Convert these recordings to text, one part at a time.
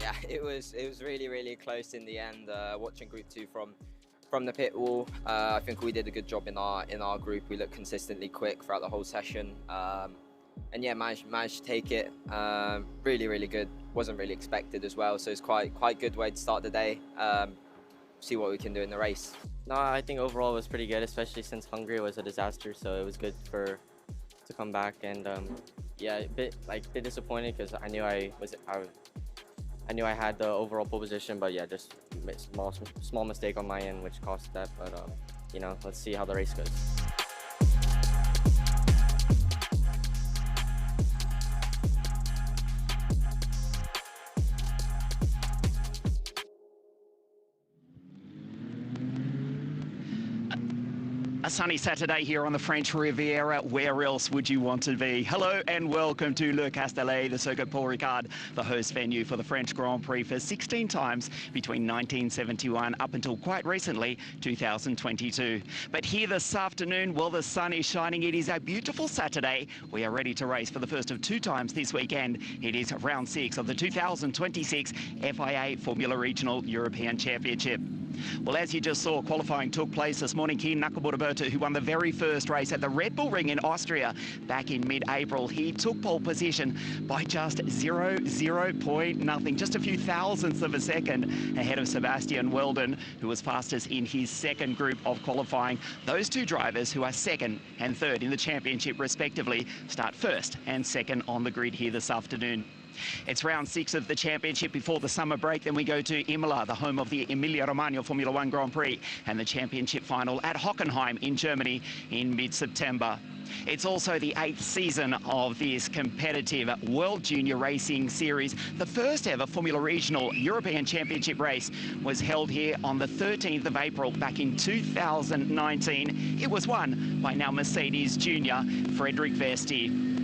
Yeah, it was really close in the end. Watching Group 2 from the pit wall, I think we did a good job in our group. We looked consistently quick throughout the whole session, and yeah, managed to take it. Really good. Wasn't really expected as well, so it's quite good way to start the day. See what we can do in the race. No, I think overall it was pretty good, especially since Hungary was a disaster. So it was good to come back, and yeah, a bit disappointed because I knew I had the overall pole position, but yeah, just small mistake on my end which cost that. But you know, let's see how the race goes. A sunny Saturday here on the French Riviera. Where else would you want to be? Hello and welcome to Le Castellet, the circuit Paul Ricard, the host venue for the French Grand Prix for 16 times between 1971 up until quite recently, 2022. But here this afternoon, well, the sun is shining. It is a beautiful Saturday. We are ready to race for the first of 2 times this weekend. It is round 6 of the 2026 FIA Formula Regional European Championship. Well, as you just saw, qualifying took place this morning. Ken Nakamura, who won the very first race at the Red Bull Ring in Austria back in mid-April, he took pole position by just 0.0, just a few thousandths of a second ahead of Sebastian Weldon, who was fastest in his second group of qualifying. Those two drivers, who are second and third in the championship respectively, start first and second on the grid here this afternoon. It's round 6 of the championship before the summer break. Then we go to Imola, the home of the Emilia-Romagna Formula 1 Grand Prix, and the championship final at Hockenheim in Germany in mid-September. It's also the 8th season of this competitive World Junior Racing Series. The first ever Formula Regional European Championship race was held here on the 13th of April back in 2019. It was won by now Mercedes junior Frederik Vesti.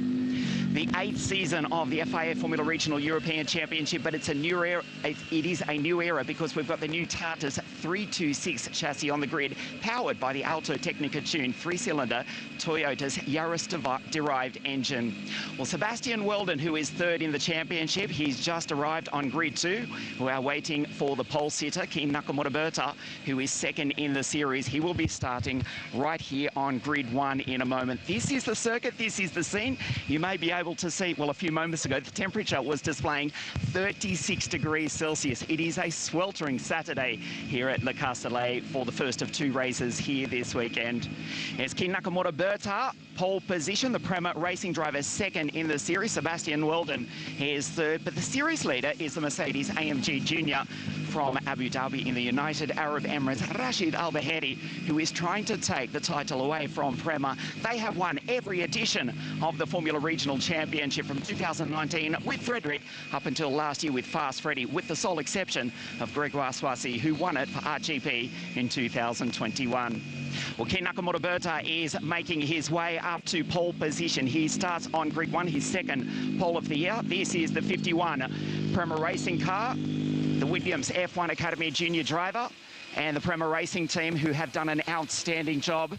The 8th season of the FIA Formula Regional European Championship, but it's a new era. It is a new era because we've got the new Tartus 326 chassis on the grid, powered by the Alto Technica tuned 3-cylinder Toyota's Yaris-derived engine. Well, Sebastian Weldon, who is third in the championship, he's just arrived on grid 2. We are waiting for the pole sitter, Ken Nakamura, who is second in the series. He will be starting right here on grid 1 in a moment. This is the circuit, this is the scene. You may be able to see, well, a few moments ago, the temperature was displaying 36 degrees Celsius. It is a sweltering Saturday here at Le Castellet for the first of 2 races here this weekend. It's Ken Nakamura, pole position, the Prema Racing driver second in the series. Sebastian Weldon is third, but the series leader is the Mercedes AMG Junior from Abu Dhabi in the United Arab Emirates, Rashid Al Baheri, who is trying to take the title away from Prema. They have won every edition of the Formula Regional Championship from 2019 with Frederik up until last year with Fast Freddy, with the sole exception of Gregoire Swassi, who won it for RGP in 2021. Well, Ken Nakamura is making his way up to pole position. He starts on grid 1, his second pole of the year. This is the 51 Prema Racing car, the Williams F1 Academy junior driver, and the Prema Racing team, who have done an outstanding job,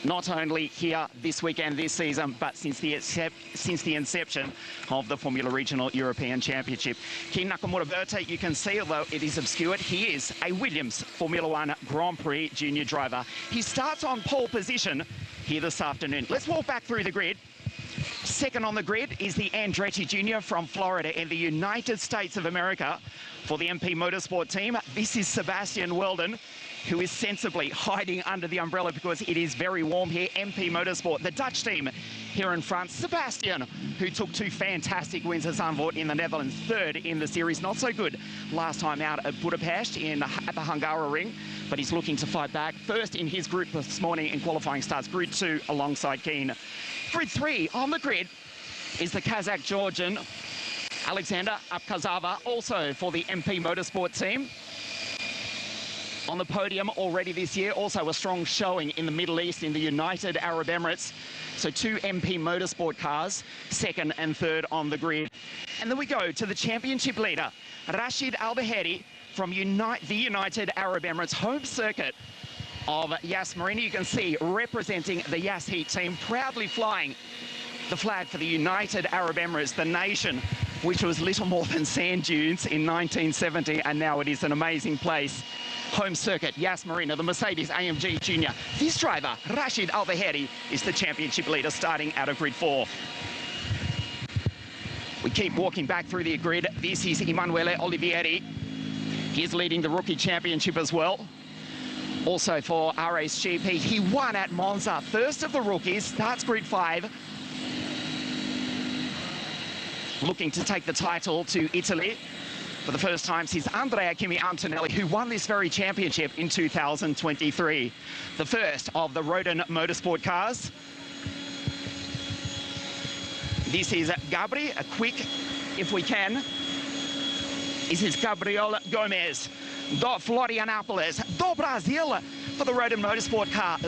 not only here this weekend, this season, but since the inception of the Formula Regional European Championship. Ken Nakamura, you can see, although it is obscured, he is a Williams Formula 1 Grand Prix junior driver. He starts on pole position here this afternoon. Let's walk back through the grid. Second on the grid is the Andretti Junior from Florida in the United States of America for the MP Motorsport team. This is Sebastian Weldon, who is sensibly hiding under the umbrella because it is very warm here. MP Motorsport, the Dutch team here in France. Sebastian, who took 2 fantastic wins at Zandvoort in the Netherlands, third in the series. Not so good last time out at Budapest at the Hungaroring, but he's looking to fight back. First in his group this morning in qualifying starts grid 2 alongside Ken. Grid 3 on the grid is the Kazakh-Georgian Alexander Abkazava, also for the MP Motorsport team. On the podium already this year, also a strong showing in the Middle East, in the United Arab Emirates. So 2 MP Motorsport cars, second and third on the grid. And then we go to the championship leader, Rashid Al Baheri from the United Arab Emirates home circuit of Yas Marina. You can see representing the Yas Heat team, proudly flying the flag for the United Arab Emirates, the nation which was little more than sand dunes in 1970, and now it is an amazing place. Home circuit, Yas Marina, the Mercedes AMG Junior. This driver, Rashid Al-Baheri, is the championship leader starting out of grid 4. We keep walking back through the grid. This is Emanuele Olivieri. He's leading the rookie championship as well. Also for RSGP, he won at Monza, first of the rookies, starts grid 5. Looking to take the title to Italy for the first time since Andrea Kimi Antonelli, who won this very championship in 2023. The first of the Rodin Motorsport cars. This is Gabri, a quick, if we can. This is Gabriel Gomez, do Florianopolis, do Brasil for the Rodin Motorsport car,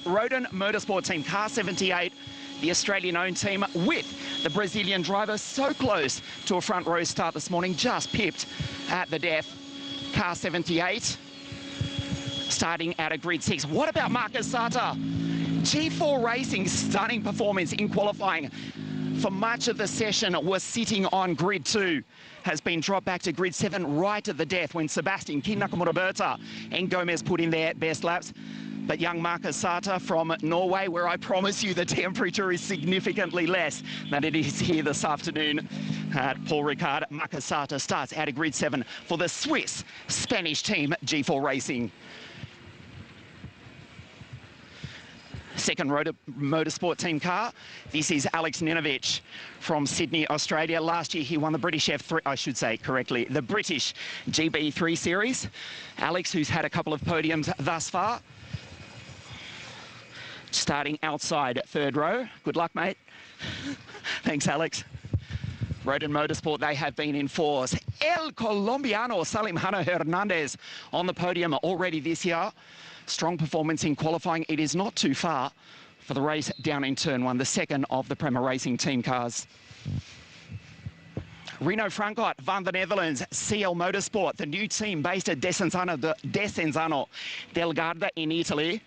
Rodin Motorsport team, car 78, the Australian-owned team with the Brazilian driver so close to a front row start this morning, just pipped at the death. Car 78, starting out of grid 6. What about Marcus Sata? G4 Racing, stunning performance in qualifying. For much of the session was sitting on grid 2, has been dropped back to grid 7 right at the death when Sebastian Kin Nakamura Berta and Gomez put in their best laps. But young Marcus Sata from Norway, where I promise you the temperature is significantly less than it is here this afternoon at Paul Ricard. Marcus Sata starts out of grid 7 for the Swiss Spanish team G4 Racing. Second motorsport team car. This is Alex Ninovich from Sydney, Australia. Last year he won the British F3, I should say correctly, the British GB3 series. Alex, who's had a couple of podiums thus far. Starting outside third row. Good luck, mate. Thanks, Alex. Rodin Motorsport, they have been in fours. El Colombiano Salim Hano Hernandez on the podium already this year. Strong performance in qualifying. It is not too far for the race down in turn 1, the second of the Prema Racing team cars. Rino Frankot van the Netherlands, CL Motorsport, the new team based at Desenzano del Garda in Italy.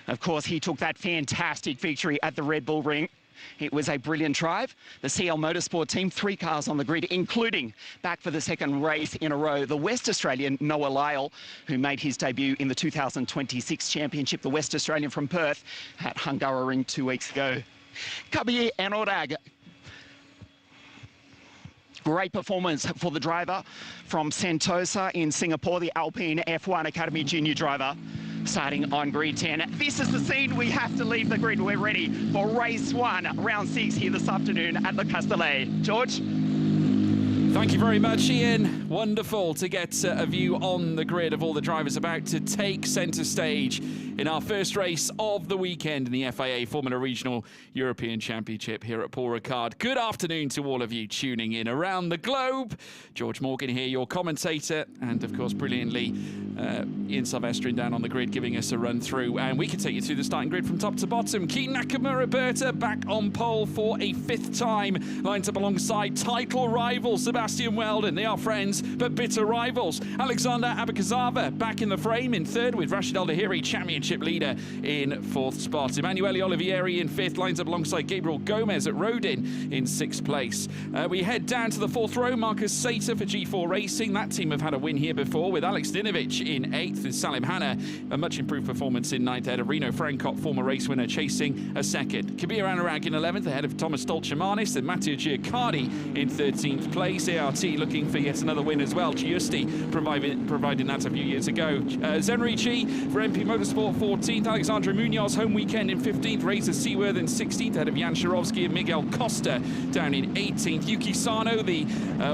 Of course, he took that fantastic victory at the Red Bull Ring. It was a brilliant drive. The CL Motorsport team, 3 cars on the grid, including back for the second race in a row, the West Australian Noah Lyle, who made his debut in the 2026 championship, the West Australian from Perth at Hungaroring 2 weeks ago. Kabir Anorag. Great performance for the driver from Sentosa in Singapore, the Alpine F1 Academy junior driver. Starting on grid 10. This is the scene. We have to leave the grid. We're ready for race 1, round 6 here this afternoon at the Castellet. George? Thank you very much, Ian. Wonderful to get a view on the grid of all the drivers about to take centre stage in our first race of the weekend in the FIA Formula Regional European Championship here at Paul Ricard. Good afternoon to all of you tuning in around the globe. George Morgan here, your commentator, and of course, brilliantly, Ian Silvestrin down on the grid giving us a run through. And we can take you through the starting grid from top to bottom. Kin Nakamura Berta back on pole for a 5th time. Lines up alongside title rival Sebastian Weldon. They are friends, but bitter rivals. Alexander Abakazava back in the frame in 3rd with Rashid Al-Dahiri, championship leader, in 4th spot. Emanuele Olivieri in 5th, lines up alongside Gabriel Gomez at Rodin in 6th place. We head down to the 4th row. Marcus Sata for G4 Racing. That team have had a win here before, with Alex Ninovich in 8th and Salim Hanna, a much improved performance in 9th ahead of Rino Frankot, former race winner, chasing a 2nd. Kabir Anorag in 11th ahead of Thomas Dolchemanis and Matteo Giaccardi in 13th place. ART looking for yet another win as well. Giusti providing that a few years ago. Zenrichi for MP Motorsport 14th. Alexandre Munoz home weekend in 15th. Razor Seaworth in 16th ahead of Jan Sharovsky and Miguel Costa down in 18th. Yuki Sano, the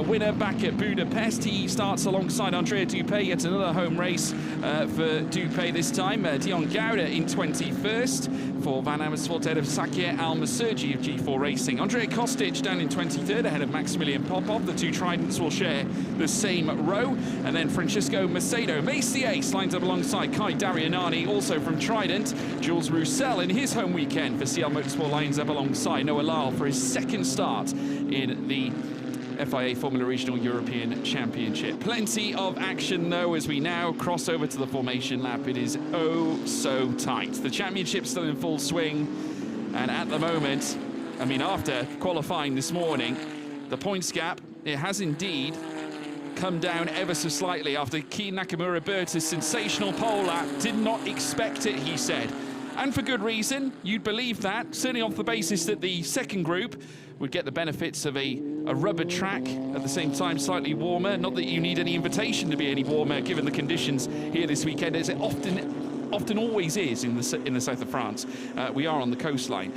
winner back at Budapest. He starts alongside Andrea Dupé, yet another home race for Dupé this time. Dion Gauda in 21st for Van Amersfoort ahead of Sakir Al-Masergi of G4 Racing. Andrea Kostic down in 23rd ahead of Maximilian Popov. The two Tridents will share the same row. And then Francisco Macedo, Macy Ace, lines up alongside Kai Darianani, also from Trident. Jules Roussel in his home weekend for CL Motorsport lines up alongside Noah Lyle for his 2nd start in the FIA Formula Regional European Championship. Plenty of action though as we now cross over to the formation lap. It is oh so tight. The championship's still in full swing, and at the moment, I mean, after qualifying this morning, the points gap it has indeed come down ever so slightly after Kei Nakamura-Berta's sensational pole lap. Did not expect it, he said. And for good reason. You'd believe that, certainly off the basis that the second group would get the benefits of a rubber track, at the same time slightly warmer. Not that you need any invitation to be any warmer given the conditions here this weekend, as it often always is in the south of France. We are on the coastline.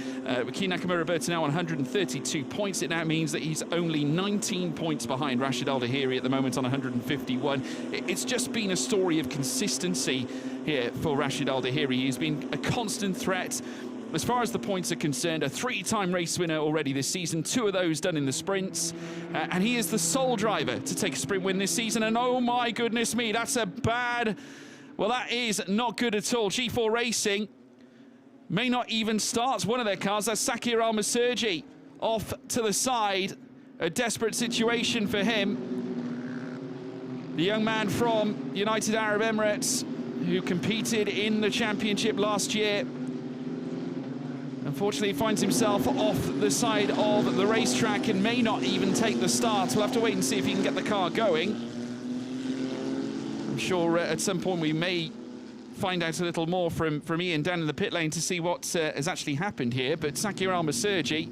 Kei Nakamura-Berta now on 132 points. It now means that he's only 19 points behind Rashid Al-Dahiri at the moment on 151. It's just been a story of consistency here for Rashid Al-Dahiri. He's been a constant threat. As far as the points are concerned, a three-time race winner already this season, 2 of those done in the sprints, and he is the sole driver to take a sprint win this season, and oh my goodness me, that's a bad... Well, that is not good at all. G4 Racing may not even start one of their cars. That's Sakir Al-Maserji off to the side. A desperate situation for him. The young man from United Arab Emirates who competed in the championship last year. Unfortunately, he finds himself off the side of the racetrack and may not even take the start. We'll have to wait and see if he can get the car going. I'm sure at some point we may find out a little more from Ian down in the pit lane to see what has actually happened here. But Sakir Al-Maserji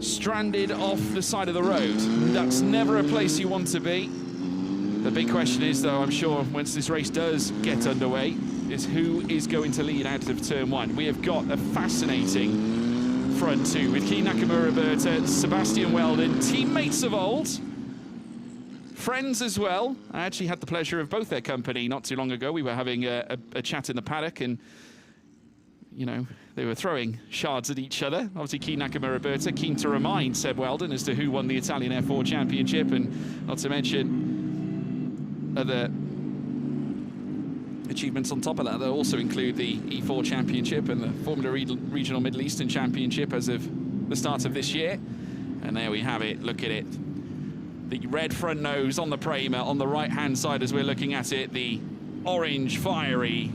stranded off the side of the road. That's never a place you want to be. The big question is, though, I'm sure once this race does get underway, is who is going to lead out of turn 1. We have got a fascinating front 2 with Kei Nakamura-Berta, Sebastian Weldon, teammates of old. Friends as well. I actually had the pleasure of both their company not too long ago. We were having a chat in the paddock, and you know, they were throwing shards at each other. Obviously, Kei Nakamura-Berta keen to remind Seb Weldon as to who won the Italian F4 Championship, and not to mention other achievements on top of that. They'll also include the E4 Championship and the Formula Regional Middle Eastern Championship as of the start of this year. And there we have it. Look at it. The red front nose on the Prema on the right-hand side as we're looking at it. The orange, fiery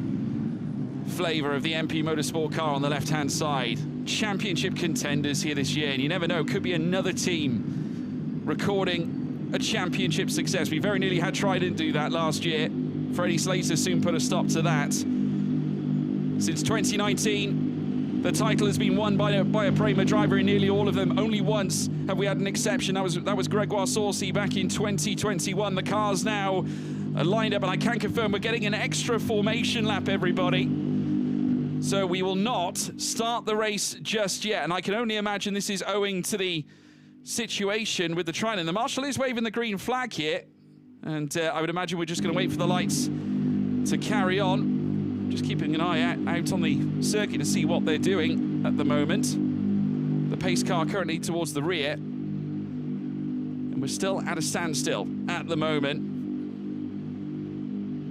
flavour of the MP Motorsport car on the left-hand side. Championship contenders here this year. And you never know, could be another team recording a championship success. We very nearly had Trident do that last year. Freddie Slater soon put a stop to that. Since 2019, the title has been won by a Prema driver in nearly all of them. Only once have we had an exception. That was Gregoire Saucy back in 2021. The cars now are lined up, and I can confirm we're getting an extra formation lap, everybody. So we will not start the race just yet, and I can only imagine this is owing to the situation with the Trident. The marshal is waving the green flag here, and I would imagine we're just going to wait for the lights to carry on. Just keeping an eye out on the circuit to see what they're doing at the moment. The pace car currently towards the rear, and we're still at a standstill at the moment.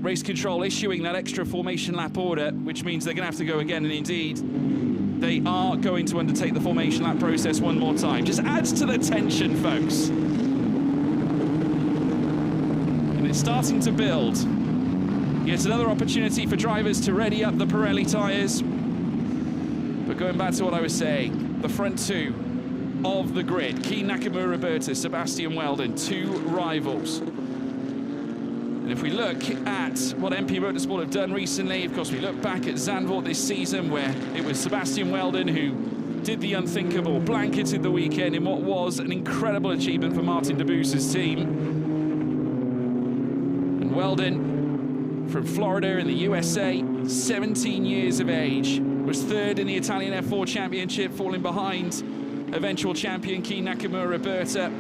Race control issuing that extra formation lap order, which means they're going to have to go again, and indeed they are going to undertake the formation lap process one more time. Just adds to the tension, folks. And it's starting to build. Yet another opportunity for drivers to ready up the Pirelli tyres. But going back to what I was saying, the front 2 of the grid, Kei Nakamura-Berta, Sebastian Weldon, 2 rivals. And if we look at what MP Motorsport have done recently, of course, we look back at Zandvoort this season, where it was Sebastian Weldon who did the unthinkable, blanketed the weekend in what was an incredible achievement for Martin Debus's team. And Weldon, from Florida in the USA, 17 years of age, was 3rd in the Italian F4 Championship, falling behind eventual champion Kei Nakamura-Berta.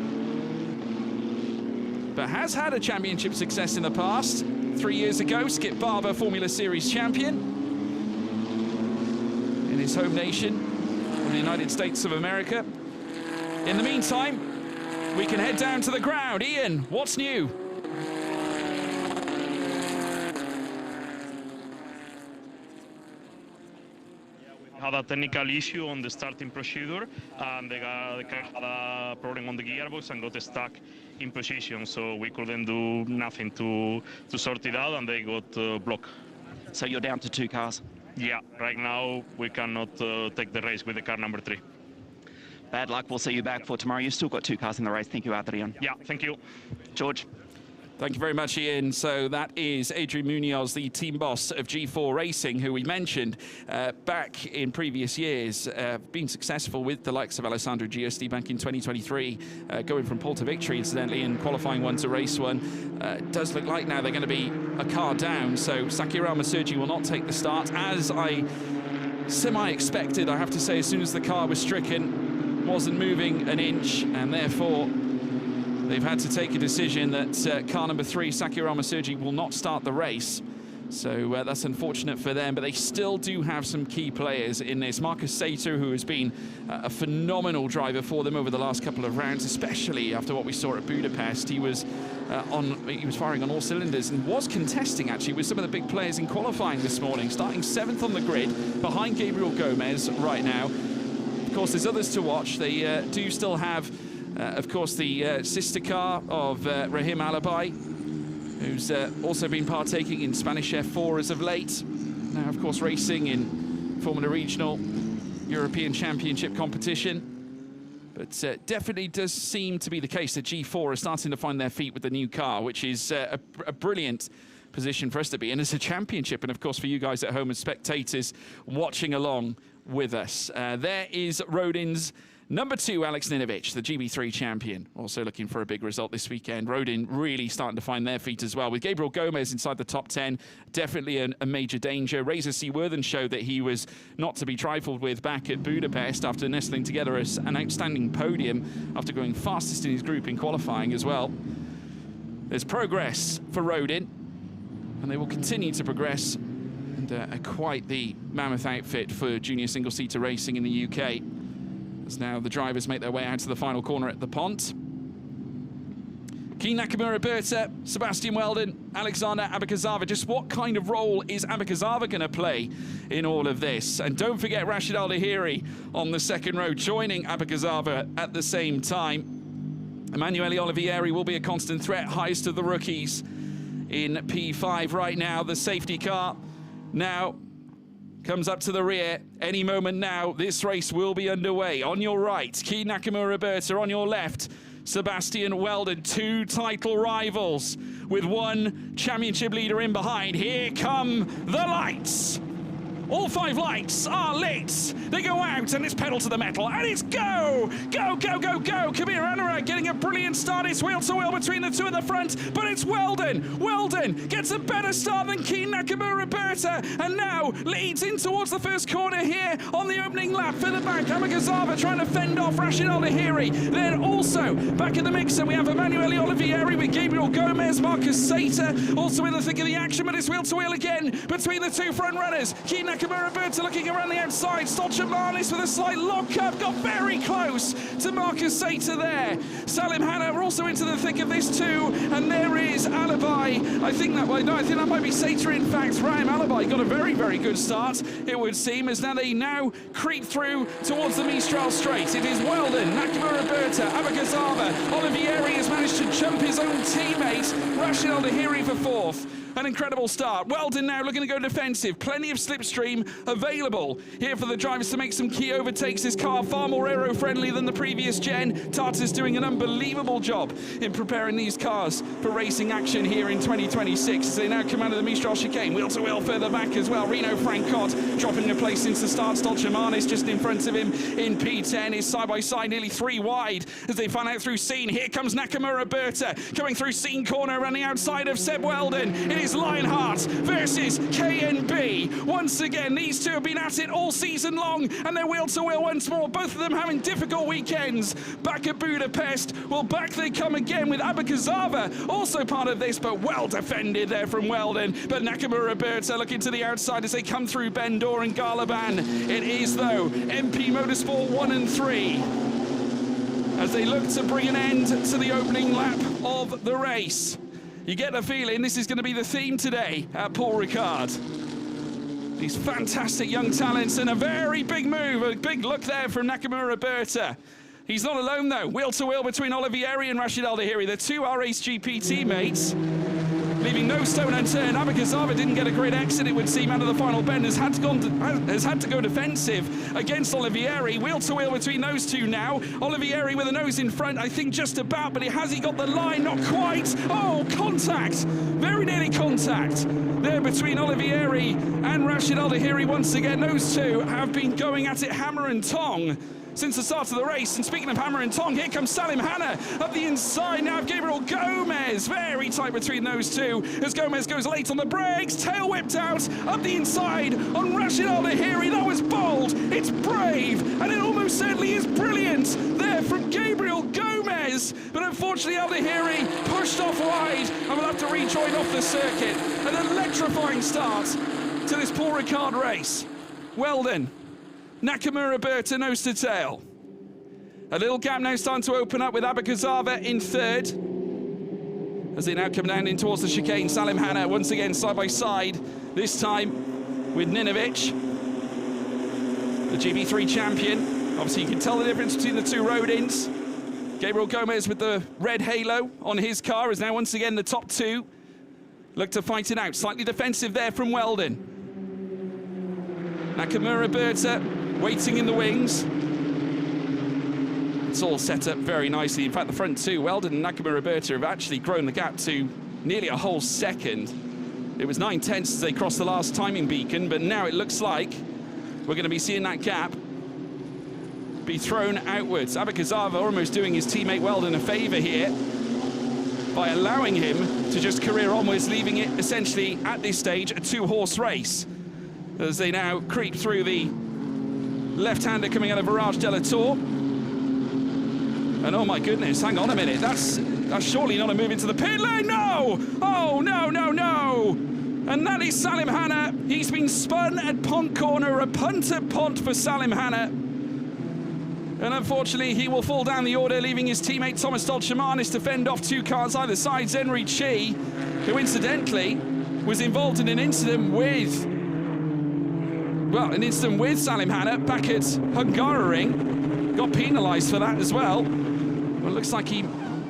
But has had a championship success in the past. 3 years ago, Skip Barber, Formula Series champion in his home nation, in the United States of America. In the meantime, we can head down to the ground. Ian, what's new? Had a technical issue on the starting procedure, and the car had a problem on the gearbox and got stuck in position, so we couldn't do nothing to sort it out, and they got blocked. So you're down to 2 cars? Yeah, right now we cannot take the race with the car number 3. Bad luck. We'll see you back for tomorrow. You've still got 2 cars in the race. Thank you, Adrian. Yeah, thank you. George. Thank you very much, Ian. So that is Adrian Munoz, the team boss of G4 Racing, who we mentioned back in previous years, been successful with the likes of Alessandro Giusti back in 2023, going from pole to victory, incidentally, in qualifying 1 to race 1. It does look like now they're going to be a car down, so Sakirama Sergi will not take the start, as I semi-expected, I have to say. As soon as the car was stricken, wasn't moving an inch, and therefore they've had to take a decision that car number 3, Sakirama Sergi, will not start the race. So that's unfortunate for them, but they still do have some key players in this. Marcus Sato, who has been a phenomenal driver for them over the last couple of rounds, especially after what we saw at Budapest. He was firing on all cylinders and was contesting, actually, with some of the big players in qualifying this morning, starting 7th on the grid behind Gabriel Gomez right now. Of course, there's others to watch. They do still have of course, the sister car of Rahim Alabai, who's also been partaking in Spanish F4 as of late. Now, of course, racing in Formula Regional European Championship competition. But definitely does seem to be the case that G4 are starting to find their feet with the new car, which is a brilliant position for us to be in as a championship, and of course for you guys at home as spectators watching along with us. There is Rodin's number 2, Alex Ninovic, the GB3 champion, also looking for a big result this weekend. Rodin really starting to find their feet as well, with Gabriel Gomez inside the top 10, definitely a major danger. Razor Seaworthen showed that he was not to be trifled with back at Budapest after nestling together as an outstanding podium after going fastest in his group in qualifying as well. There's progress for Rodin, and they will continue to progress, and quite the mammoth outfit for junior single-seater racing in the UK. As now the drivers make their way out to the final corner at the Pont. Keen Nakamura Berta, Sebastian Weldon, Alexander Abakazava. Just what kind of role is Abakazava going to play in all of this? And don't forget Rashid Al-Dahiri on the second row, joining Abakazava at the same time. Emanuele Olivieri will be a constant threat, highest of the rookies in P5 right now. The safety car now comes up to the rear. Any moment now, this race will be underway. On your right, Keen Nakamura Berta. On your left, Sebastian Weldon. 2 title rivals with 1 championship leader in behind. Here come the lights. All 5 lights are lit. They go out, and it's pedal to the metal, and it's go! Go, go, go, go! Kabir Anurag getting a brilliant start. It's wheel to wheel between the 2 at the front, but it's Weldon. Weldon gets a better start than Keen Nakamura Berta, and now leads in towards the first corner here on the opening lap. For the back, Abakazava trying to fend off Rashid Al-Dahiri. Then also back in the mixer, we have Emanuele Olivieri with Gabriel Gomez, Marcus Sater also in the thick of the action, but it's wheel to wheel again between the 2 front runners. Keen Nakamura Berta looking around the outside. Stolchamanis with a slight lock-up. Got very close to Marcus Sater there. Salim Hanna also into the thick of this too. And there is Alabai. I think that might be Sater in fact. Rahim Alabai got a very, very good start, it would seem, as they now creep through towards the Mistral Straight. It is Weldon, Nakamura Berta, Abakazava. Olivieri has managed to jump his own teammate, Rashid Al-Dahiri, for 4th. An incredible start. Weldon now looking to go defensive. Plenty of slipstream available here for the drivers to make some key overtakes. This car far more aero-friendly than the previous gen. Tata's doing an unbelievable job in preparing these cars for racing action here in 2026 as they now come out of the Mistral chicane. Wheel to wheel further back as well. Reno Francot dropping a place since the start. Stolchamanis just in front of him in P10 is side by side, nearly 3 wide as they find out through Scene. Here comes Nakamura Berta coming through Scene corner around the outside of Seb Weldon. It is Lionheart versus KNB. Once again, these 2 have been at it all season long, and they're wheel to wheel once more. Both of them having difficult weekends. Back at Budapest, well, back they come again with Abakazava also part of this, but well defended there from Weldon. But Nakamura Berta looking to the outside as they come through Bendor and Garlaban. It is, though, MP Motorsport 1 and 3 as they look to bring an end to the opening lap of the race. You get the feeling this is going to be the theme today at Paul Ricard. These fantastic young talents, and a very big move, a big look there from Nakamura Berta. He's not alone though, wheel to wheel between Olivieri and Rashid Al-Dahiri, the 2 RACE GP teammates. leaving no stone unturned. Abagazzava didn't get a great exit, it would seem, out of the final bend. Has had to go defensive against Olivieri. Wheel to wheel between those two now. Olivieri with a nose in front, I think just about, but has he got the line? Not quite. Oh, contact! Very nearly contact there between Olivieri and Rashid Al-Dahiri once again. Those two have been going at it hammer and tong since the start of the race. And speaking of hammer and tong, here comes Salim Hanna up the inside now of Gabriel Gomez. Very tight between those two as Gomez goes late on the brakes. Tail whipped out up the inside on Rashid Al-Dahiri. That was bold, it's brave, and it almost certainly is brilliant there from Gabriel Gomez. But unfortunately Al-Dahiri pushed off wide and will have to rejoin off the circuit. An electrifying start to this Paul Ricard race. Weldon, Nakamura Berta nose to tail. A little gap now starting to open up with Abagazzava in third. As they now come down in towards the chicane, Salim Hanna once again side by side, this time with Ninovic, the GB3 champion. Obviously you can tell the difference between the two road-ins. Gabriel Gomez with the red halo on his car is now once again the top two. Look to fight it out. Slightly defensive there from Weldon. Nakamura Berta waiting in the wings. It's all set up very nicely. In fact, the front two, Weldon and Nakamura Berta, have actually grown the gap to nearly a whole second. It was 9/10 as they crossed the last timing beacon, but now it looks like we're going to be seeing that gap be thrown outwards. Abagazzava almost doing his teammate Weldon a favour here by allowing him to just career onwards, leaving it essentially at this stage a two-horse race as they now creep through the left-hander coming out of Virage de la Tour. And oh my goodness, hang on a minute, that's surely not a move into the pit lane. No! Oh no, no, no! And that is Salim Hanna. He's been spun at Pont corner, a punt at Pont for Salim Hanna. And unfortunately, he will fall down the order, leaving his teammate Thomas Dolchemanis to fend off two cars either side. Zenri Chi, who incidentally was involved in an incident with Salim Hanna back at Hungaroring. Got penalised for that as well. Well, it looks like he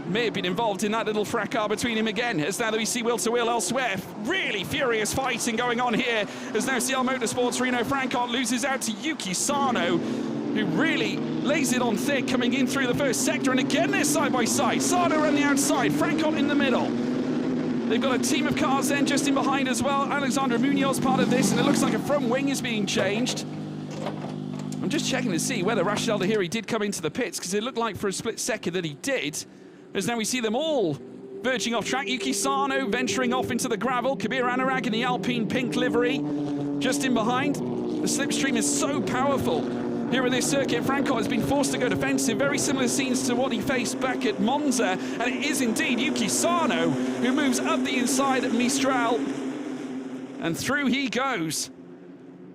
may have been involved in that little fracas between him again, as now that we see wheel-to-wheel elsewhere. Really furious fighting going on here, as now CL Motorsports Reno Francot loses out to Yuki Sano, who really lays it on thick coming in through the first sector. And again, they're side by side. Sano on the outside, Francot in the middle. They've got a team of cars then just in behind as well. Alexander Munoz part of this, and it looks like a front wing is being changed. I'm just checking to see whether Rashid Al-Dahiri did come into the pits, because it looked like for a split second that he did. As now we see them all verging off track. Yuki Sano venturing off into the gravel. Kabir Anurag in the Alpine pink livery just in behind. The slipstream is so powerful here at this circuit. Francot has been forced to go defensive. Very similar scenes to what he faced back at Monza. And it is indeed Yuki Sano who moves up the inside at Mistral. And through he goes.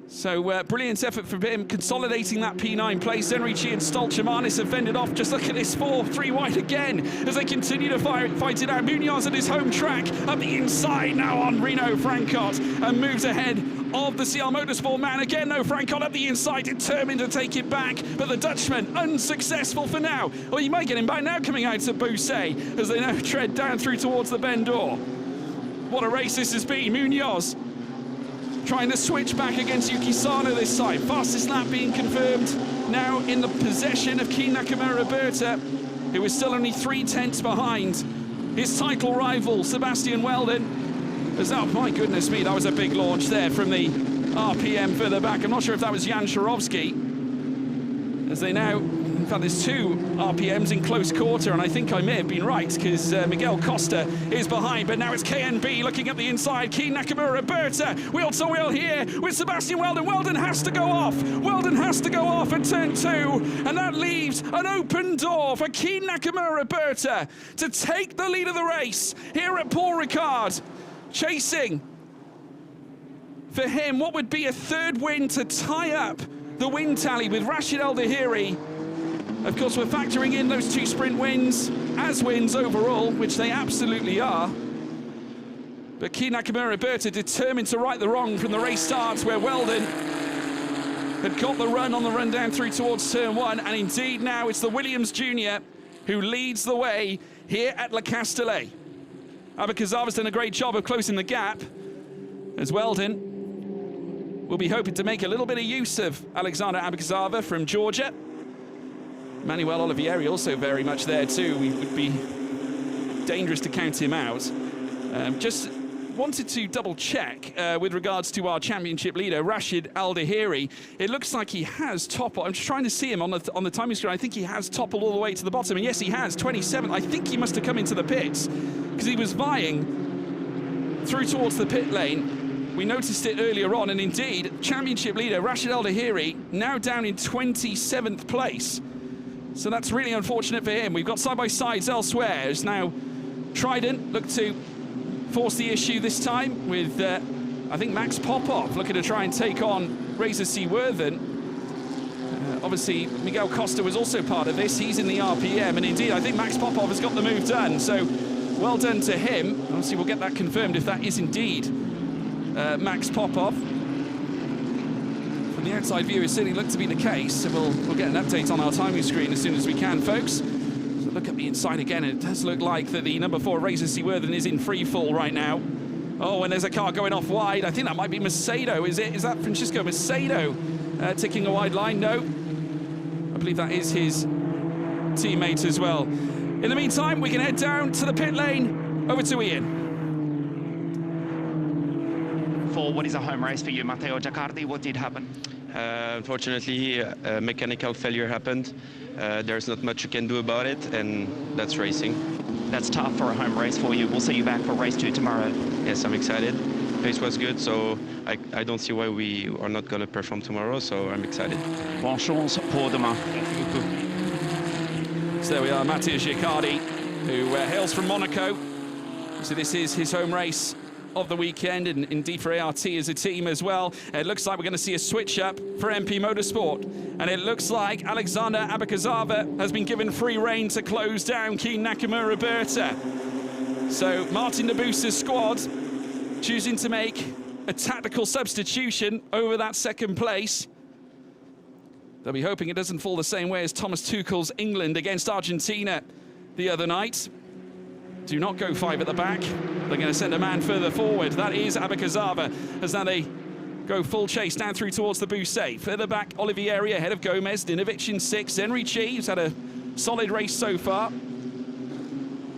So brilliant effort from him, consolidating that P9 place. Zenrichi and Stolchemanis have fended off. Just look at this 4-3 wide again as they continue to fight it out. Munoz at his home track, up the inside now on Reno Francot, and moves ahead of the CL Motorsport man. Again, no, Francot up the inside, determined to take it back, but the Dutchman unsuccessful for now. Well, you might get him back now coming out to Bousset as they now tread down through towards the bend door. What a race this has been. Munoz trying to switch back against Yuki Sano this time. Fastest lap being confirmed now in the possession of Keen Nakamura Berta, who is still only 3/10 behind his title rival, Sebastian Weldon. As that, my goodness me, that was a big launch there from the RPM further back. I'm not sure if that was Jan Sharovsky. As they now, in fact, there's two RPMs in close quarter, and I think I may have been right, because Miguel Costa is behind, but now it's KNB looking up the inside. Keen Nakamura Berta, wheel to wheel here with Sebastian Weldon. Weldon has to go off. Weldon has to go off at turn 2, and that leaves an open door for Keen Nakamura Berta to take the lead of the race here at Paul Ricard, chasing for him what would be a third win to tie up the win tally with Rashid Al-Dahiri. Of course, we're factoring in those 2 sprint wins as wins overall, which they absolutely are. But Keen Nakamura Berta determined to right the wrong from the race starts, where Weldon had got the run on the run down through towards turn 1, and indeed now it's the Williams Jr. who leads the way here at Le Castellet. Abakazava's done a great job of closing the gap, as Weldon will be hoping to make a little bit of use of Alexander Abakazava from Georgia. Manuel Olivieri also very much there too. We would be dangerous to count him out. Just wanted to double check with regards to our championship leader, Rashid Al-Dahiri. It looks like he has toppled. I'm just trying to see him on the timing screen. I think he has toppled all the way to the bottom, and yes, he has, 27th. I think he must have come into the pits because he was vying through towards the pit lane. We noticed it earlier on, and indeed, championship leader Rashid Al-Dahiri now down in 27th place. So that's really unfortunate for him. We've got side-by-sides elsewhere. As now Trident look to force the issue this time with, I think, Max Popov looking to try and take on Razor Seaworthen. Obviously, Miguel Costa was also part of this. He's in the RPM, and indeed, I think Max Popov has got the move done. So, well done to him. Obviously, we'll get that confirmed if that is indeed Max Popov. From the outside view, it certainly looked to be the case. So we'll get an update on our timing screen as soon as we can, folks. So look at the inside again, and it does look like that the number 4 Razor Seaworthen is in free fall right now. Oh, and there's a car going off wide. I think that might be Macedo, is it? Is that Francisco Macedo ticking a wide line? No. I believe that is his teammate as well. In the meantime, we can head down to the pit lane. Over to Ian. For what is a home race for you, Matteo Giacardi, what did happen? Unfortunately, a mechanical failure happened. There's not much you can do about it, and that's racing. That's tough for a home race for you. We'll see you back for race 2 tomorrow. Yes, I'm excited. Pace was good, so I don't see why we are not going to perform tomorrow, so I'm excited. Bonne chance pour demain. So there we are, Matteo Giacardi, who hails from Monaco. So this is his home race of the weekend, and indeed for ART as a team as well. It looks like we're going to see a switch up for MP Motorsport, and it looks like Alexander Abakazava has been given free rein to close down Keen Nakamura Berta. So Martin Nabusa's squad choosing to make a tactical substitution over that second place. They'll be hoping it doesn't fall the same way as Thomas Tuchel's England against Argentina the other night. Do not go 5 at the back. They're going to send a man further forward. That is Abakazava, as now they go full chase down through towards the Bousset. Further back, Olivieri ahead of Gomez. Dinovic in 6th. Enrichi, who's had a solid race so far.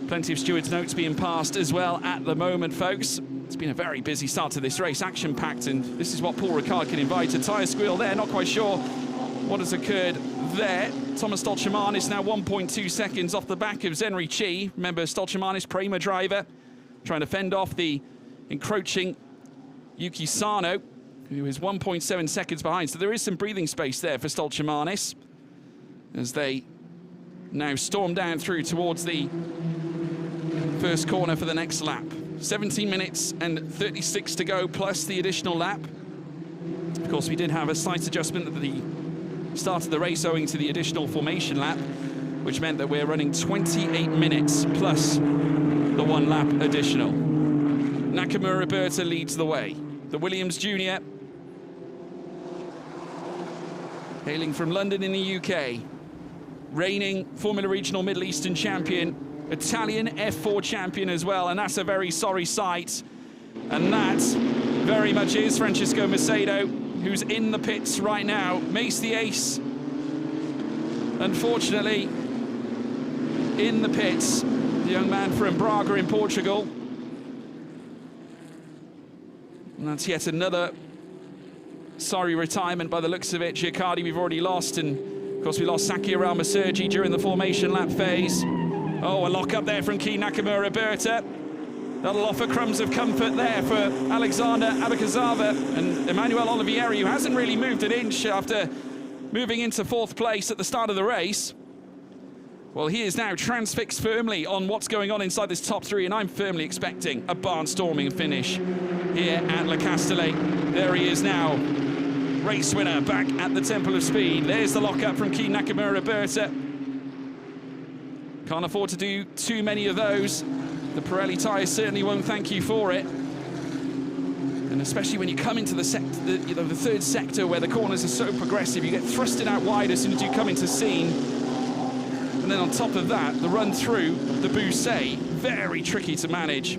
Plenty of stewards' notes being passed as well at the moment, folks. It's been a very busy start to this race, action-packed, and this is what Paul Ricard can invite. A tyre squeal there, not quite sure what has occurred there. Thomas Stolchemanis now 1.2 seconds off the back of Zenri Chi. Remember, Stolchemanis, Prema driver, trying to fend off the encroaching Yuki Sano, who is 1.7 seconds behind. So there is some breathing space there for Stolchemanis as they now storm down through towards the first corner for the next lap. 17 minutes and 36 to go, plus the additional lap. Of course, we did have a slight adjustment at the start of the race owing to the additional formation lap, which meant that we're running 28 minutes plus the 1 lap additional. Nakamura Berta leads the way. The Williams Junior, hailing from London in the UK, reigning Formula Regional Middle Eastern champion, Italian F4 champion as well, and that's a very sorry sight. And that very much is Francisco Macedo, who's in the pits right now. Mace the Ace, unfortunately, in the pits. The young man from Braga in Portugal. And that's yet another sorry retirement by the looks of it. Giacardi we've already lost, and of course we lost Saki Ramasurgi during the formation lap phase. Oh, a lock up there from Keen Nakamura Berta. That'll offer crumbs of comfort there for Alexander Abakazava, and Emmanuel Olivieri, who hasn't really moved an inch after moving into 4th place at the start of the race. Well, he is now transfixed firmly on what's going on inside this top 3, and I'm firmly expecting a barnstorming finish here at Le Castellet. There he is now, race winner back at the Temple of Speed. There's the lock-up from Keen Nakamura Berta. Can't afford to do too many of those. The Pirelli tyres certainly won't thank you for it. And especially when you come into the 3rd sector where the corners are so progressive, you get thrusted out wide as soon as you come into scene. And then on top of that, the run through the Bousset, very tricky to manage,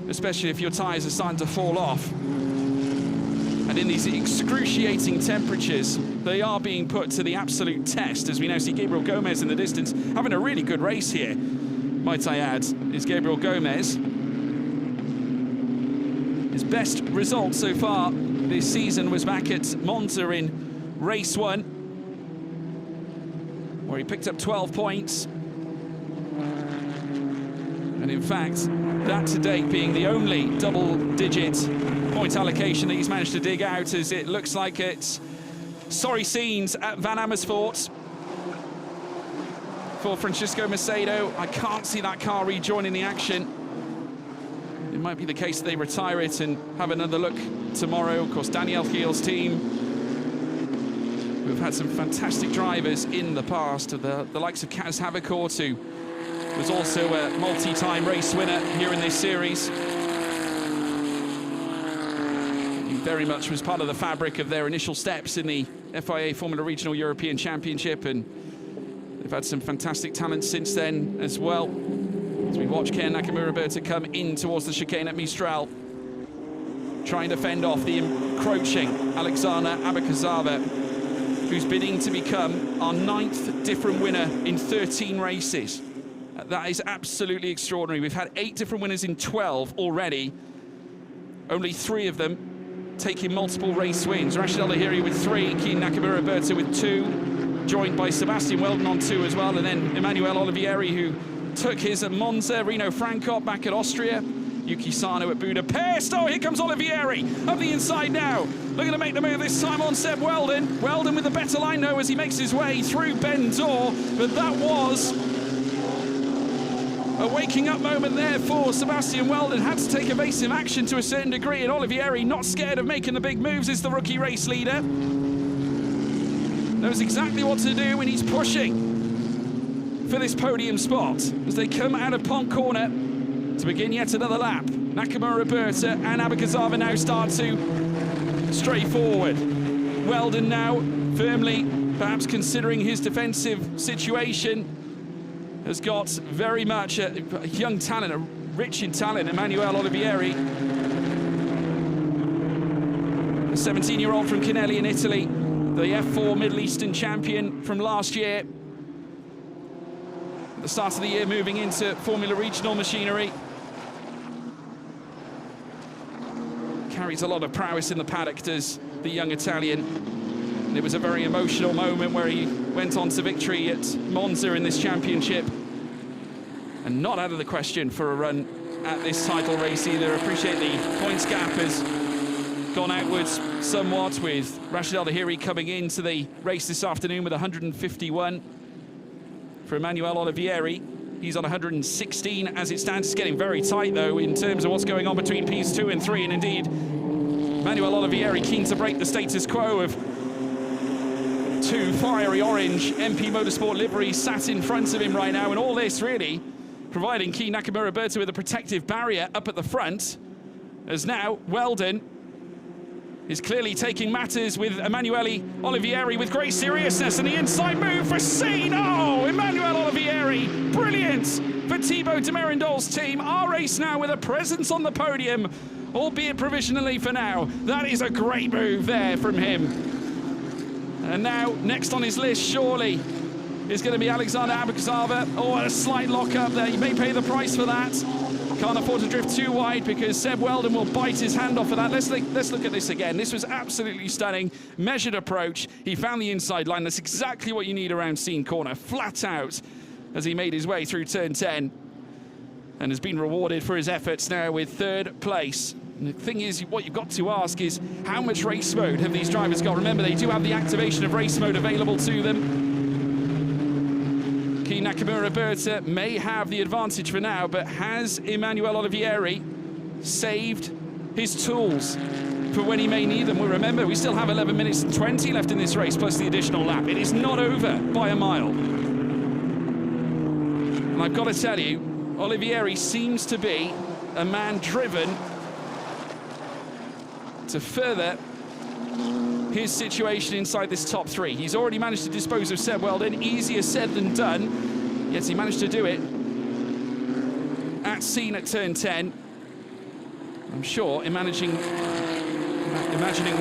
especially if your tyres are starting to fall off. And in these excruciating temperatures, they are being put to the absolute test, as we now see Gabriel Gomez in the distance, having a really good race here, might I add, is Gabriel Gomez. His best result so far this season was back at Monza in race 1, where he picked up 12 points. And in fact, that to date being the only double-digit point allocation that he's managed to dig out, as it looks like it's sorry scenes at Van Amersfoort for Francisco Macedo. I can't see that car rejoining the action. It might be the case that they retire it and have another look tomorrow. Of course, Daniel Kiel's team, we've had some fantastic drivers in the past, the likes of Kaz Havercourt, who was also a multi-time race winner here in this series. He very much was part of the fabric of their initial steps in the FIA Formula Regional European Championship, and they've had some fantastic talent since then as well. As we watch Ken Nakamura come in towards the chicane at Mistral, trying to fend off the encroaching Alexander Abakazava, who's bidding to become our 9th different winner in 13 races. That is absolutely extraordinary. We've had 8 different winners in 12 already. Only 3 of them taking multiple race wins. Rashid Al-Lahiri with 3, Keen Nakamura Berta with 2, joined by Sebastian Weldon on 2 as well, and then Emmanuel Olivieri, who took his at Monza, Rino Frankop back at Austria, Yuki Sano at Budapest. Oh, here comes Olivieri up the inside now. Looking to make the move this time on Seb Weldon. Weldon with a better line though as he makes his way through Ben Dor, but that was a waking up moment there for Sebastian Weldon. Had to take evasive action to a certain degree, and Olivieri, not scared of making the big moves, is the rookie race leader. Knows exactly what to do when he's pushing for this podium spot as they come out of Pont Corner to begin yet another lap. Nakamura Berta and Abakazava now start to stray forward. Weldon now firmly, perhaps considering his defensive situation, has got very much a young talent, a rich in talent, Emmanuel Olivieri. A 17-year-old from Canelli in Italy, the F4 Middle Eastern champion from last year. At the start of the year, moving into Formula Regional machinery. Carries a lot of prowess in the paddock, does the young Italian. And it was a very emotional moment where he went on to victory at Monza in this championship. And not out of the question for a run at this title race either. Appreciate the points gap has gone outwards somewhat, with Rashid Al-Lahiri coming into the race this afternoon with 151. For Emmanuel Olivieri, he's on 116 as it stands. It's getting very tight though in terms of what's going on between P2 and 3, and indeed Emmanuel Olivieri keen to break the status quo of 2 fiery orange MP Motorsport liveries sat in front of him right now, and all this really providing Keen Nakamura Berta with a protective barrier up at the front, as now Weldon is clearly taking matters with Emanuele Olivieri with great seriousness, and the inside move for Scene. Oh, Emanuele Olivieri, brilliant for Thibaut de Merindol's team. Our race now with a presence on the podium, albeit provisionally for now. That is a great move there from him. And now, next on his list, surely, is going to be Alexander Abakazava. Oh, a slight lock-up there. He may pay the price for that. Can't afford to drift too wide because Seb Weldon will bite his hand off of that. Let's look at this again. This was absolutely stunning. Measured approach. He found the inside line. That's exactly what you need around Scene Corner. Flat out as he made his way through turn 10 and has been rewarded for his efforts now with 3rd place. And the thing is, what you've got to ask is, how much race mode have these drivers got? Remember, they do have the activation of race mode available to them. Keen Nakamura Berta may have the advantage for now, but has Emanuele Olivieri saved his tools for when he may need them? Well, remember, we still have 11 minutes and 20 left in this race, plus the additional lap. It is not over by a mile. And I've got to tell you, Olivieri seems to be a man driven to further his situation inside this top 3. He's already managed to dispose of Seb Weldon. Easier said than done. Yes, he managed to do it. at scene at turn 10. I'm sure imagining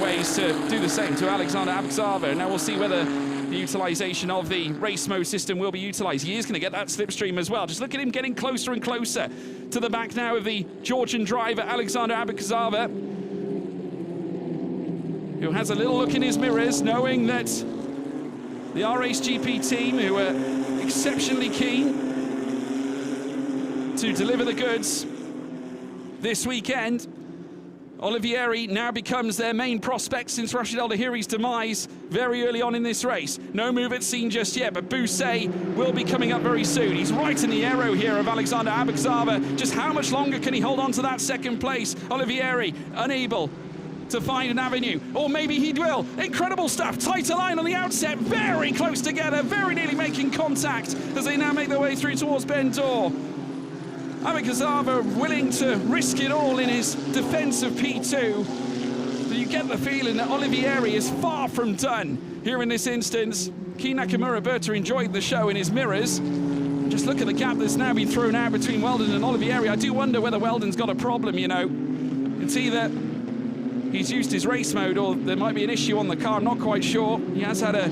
ways to do the same to Alexander Abexava. Now we'll see whether the utilisation of the race mode system will be utilised. He is going to get that slipstream as well. Just look at him getting closer and closer to the back now of the Georgian driver, Alexander Abexava, who has a little look in his mirrors, knowing that the RHGP team, who are exceptionally keen to deliver the goods this weekend, Olivieri now becomes their main prospect since Rashid El Dahiri's demise very early on in this race. No move at scene just yet, but Bousset will be coming up very soon. He's right in the arrow here of Alexander Abexava. Just how much longer can he hold on to that second place? Olivieri unable to find an avenue, or maybe he will. Incredible stuff, tighter line on the outset, very close together, very nearly making contact as they now make their way through towards Bend D'Or. Abexava willing to risk it all in his defence of P2. But you get the feeling that Olivieri is far from done here in this instance. Kei Nakamura Berta enjoyed the show in his mirrors. Just look at the gap that's now been thrown out between Weldon and Olivieri. I do wonder whether Weldon's got a problem, you know. It's either he's used his race mode or there might be an issue on the car, I'm not quite sure. He has had a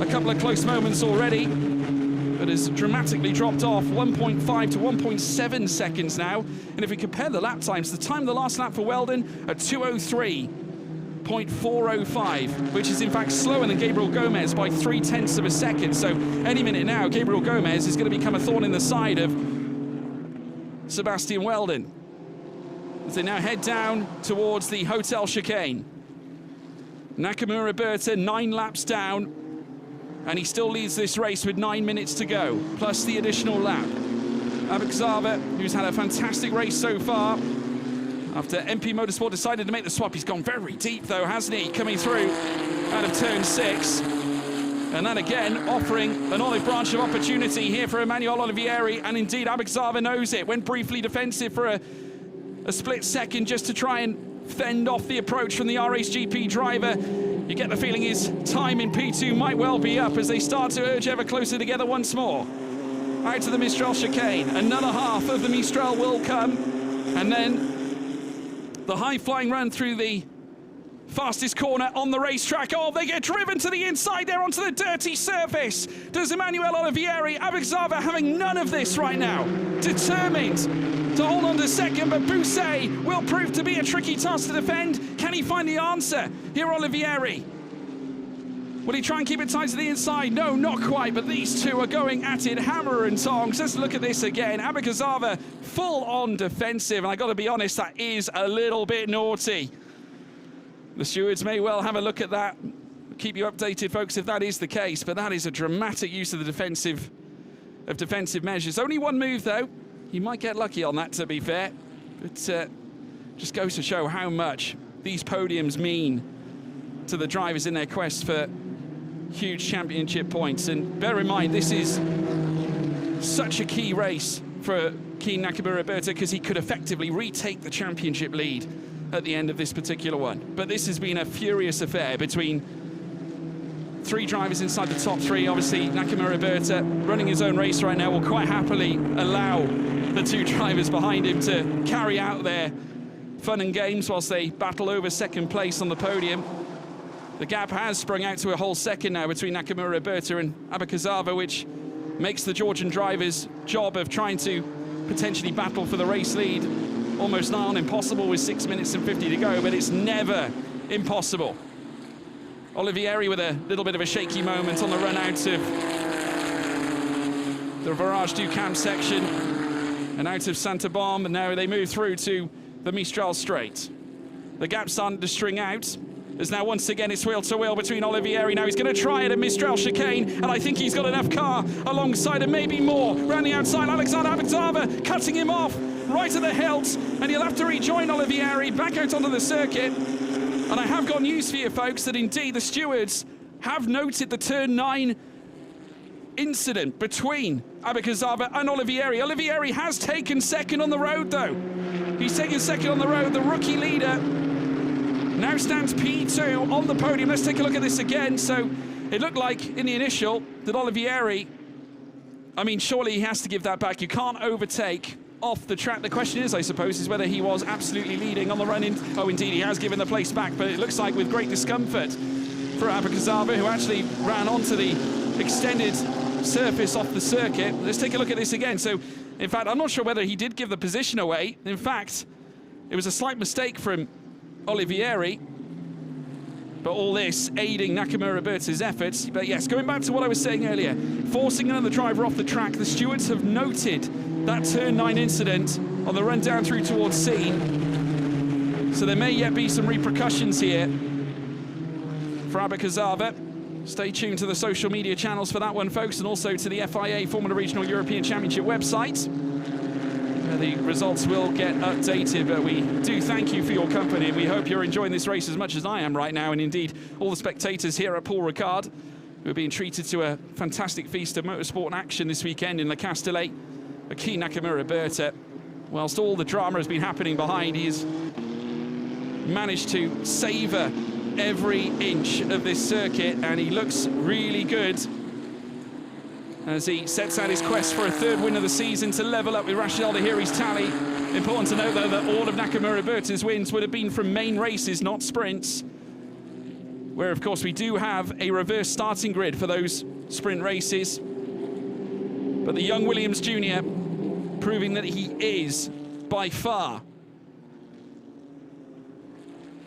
couple of close moments already, but has dramatically dropped off 1.5 to 1.7 seconds now. And if we compare the lap times, the time of the last lap for Weldon at 2:03.405, which is in fact slower than Gabriel Gomez by 0.3 of a second. So any minute now, Gabriel Gomez is going to become a thorn in the side of Sebastian Weldon as they now head down towards the hotel chicane. Nakamura Berta 9 laps down, and he still leads this race with 9 minutes to go, plus the additional lap. Abexava, who's had a fantastic race so far, after MP Motorsport decided to make the swap. He's gone very deep though, hasn't he, coming through out of turn 6. And that again, offering an olive branch of opportunity here for Emmanuel Olivieri, and indeed Abexava knows it. Went briefly defensive for a split second just to try and fend off the approach from the RHGP driver. You get the feeling his time in P2 might well be up as they start to urge ever closer together once more. Out to the Mistral chicane. Another half of the Mistral will come. And then the high-flying run through the fastest corner on the racetrack. Oh, they get driven to the inside there onto the dirty surface. Does Emmanuel Olivieri, Abexava having none of this right now. Determined to hold on to second, but Bousset will prove to be a tricky task to defend. Can he find the answer? Here, Olivieri. Will he try and keep it tight to the inside? No, not quite, but these two are going at it hammer and tongs. Let's look at this again. Abexava full on defensive, and I got to be honest, that is a little bit naughty. The stewards may well have a look at that. Keep you updated, folks, if that is the case, but that is a dramatic use of the defensive measures. Only one move, though. You might get lucky on that, to be fair. But just goes to show how much these podiums mean to the drivers in their quest for huge championship points. And bear in mind, this is such a key race for Kei Nakamura Berta because he could effectively retake the championship lead at the end of this particular one. But this has been a furious affair between 3 drivers inside the top 3. Obviously, Nakamura Berta, running his own race right now, will quite happily allow the 2 drivers behind him to carry out their fun and games whilst they battle over second place on the podium. The gap has sprung out to a whole second now between Nakamura Berta and Abexava, which makes the Georgian drivers' job of trying to potentially battle for the race lead almost nigh on impossible with 6 minutes and 50 to go, but it's never impossible. Olivieri with a little bit of a shaky moment on the run out of the Virage du Camp section and out of Santa Bombe, and now they move through to the Mistral Straight. The gap's starting to string out. As now once again it's wheel to wheel between Olivieri. Now he's going to try it at Mistral chicane, and I think he's got enough car alongside and maybe more. Round the outside, Alexander Abexava cutting him off right at the hilt, and he'll have to rejoin Olivieri back out onto the circuit. And I have got news for you, folks, that indeed the stewards have noted the turn 9 incident between Abexava and Olivieri. Olivieri has taken second on the road, though. He's taken second on the road. The rookie leader now stands P2 on the podium. Let's take a look at this again. So it looked like in the initial that Olivieri, I mean, surely he has to give that back. You can't overtake off the track. The question is, I suppose, is whether he was absolutely leading on the run-in. Oh, indeed, he has given the place back, but it looks like with great discomfort for Abakazava, who actually ran onto the extended surface off the circuit. Let's take a look at this again. So, in fact, I'm not sure whether he did give the position away. In fact, it was a slight mistake from Olivieri, but all this aiding Nakamura Berta's efforts. But yes, going back to what I was saying earlier, forcing another driver off the track, the stewards have noted that turn 9 incident on the run down through towards Scene. So there may yet be some repercussions here for Abakazava. Stay tuned to the social media channels for that one, folks, and also to the FIA Formula Regional European Championship website. The results will get updated, but we do thank you for your company. We hope you're enjoying this race as much as I am right now, and indeed all the spectators here at Paul Ricard, who are being treated to a fantastic feast of motorsport and action this weekend in Le Castellet. Aki Nakamura Berta, whilst all the drama has been happening behind, he's managed to savour every inch of this circuit, and he looks really good as he sets out his quest for a 3rd win of the season to level up with Rashid Al-Dahiri's tally. Important to note, though, that all of Nakamura Berta's wins would have been from main races, not sprints, where, of course, we do have a reverse starting grid for those sprint races. But the young Williams Jr. proving that he is, by far,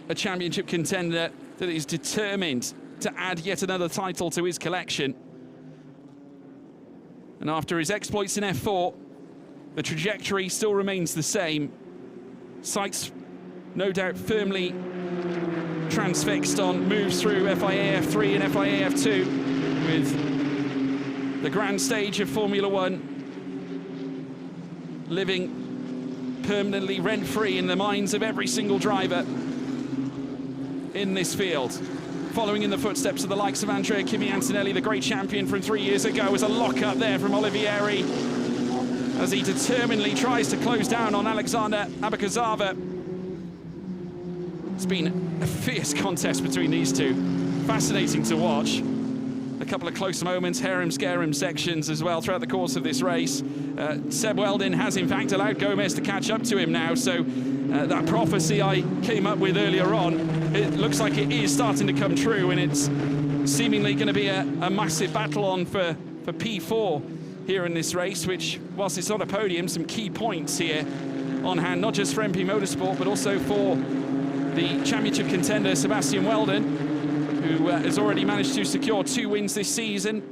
a championship contender that is determined to add yet another title to his collection. And after his exploits in F4, the trajectory still remains the same. Sights, no doubt, firmly transfixed on moves through FIA F3 and FIA F2, with the grand stage of Formula One living permanently rent-free in the minds of every single driver in this field. Following in the footsteps of the likes of Andrea Kimi Antonelli, the great champion from 3 years ago, was a lock-up there from Olivieri as he determinedly tries to close down on Alexander Abakazava. It's been a fierce contest between these two. Fascinating to watch. A couple of close moments, harem-scarum sections as well throughout the course of this race. Seb Weldon has in fact allowed Gomez to catch up to him now, so that prophecy I came up with earlier on, it looks like it is starting to come true, and it's seemingly going to be a massive battle on for P4 here in this race, which, whilst it's not a podium, some key points here on hand, not just for MP Motorsport, but also for the championship contender Sebastian Weldon, who has already managed to secure 2 wins this season.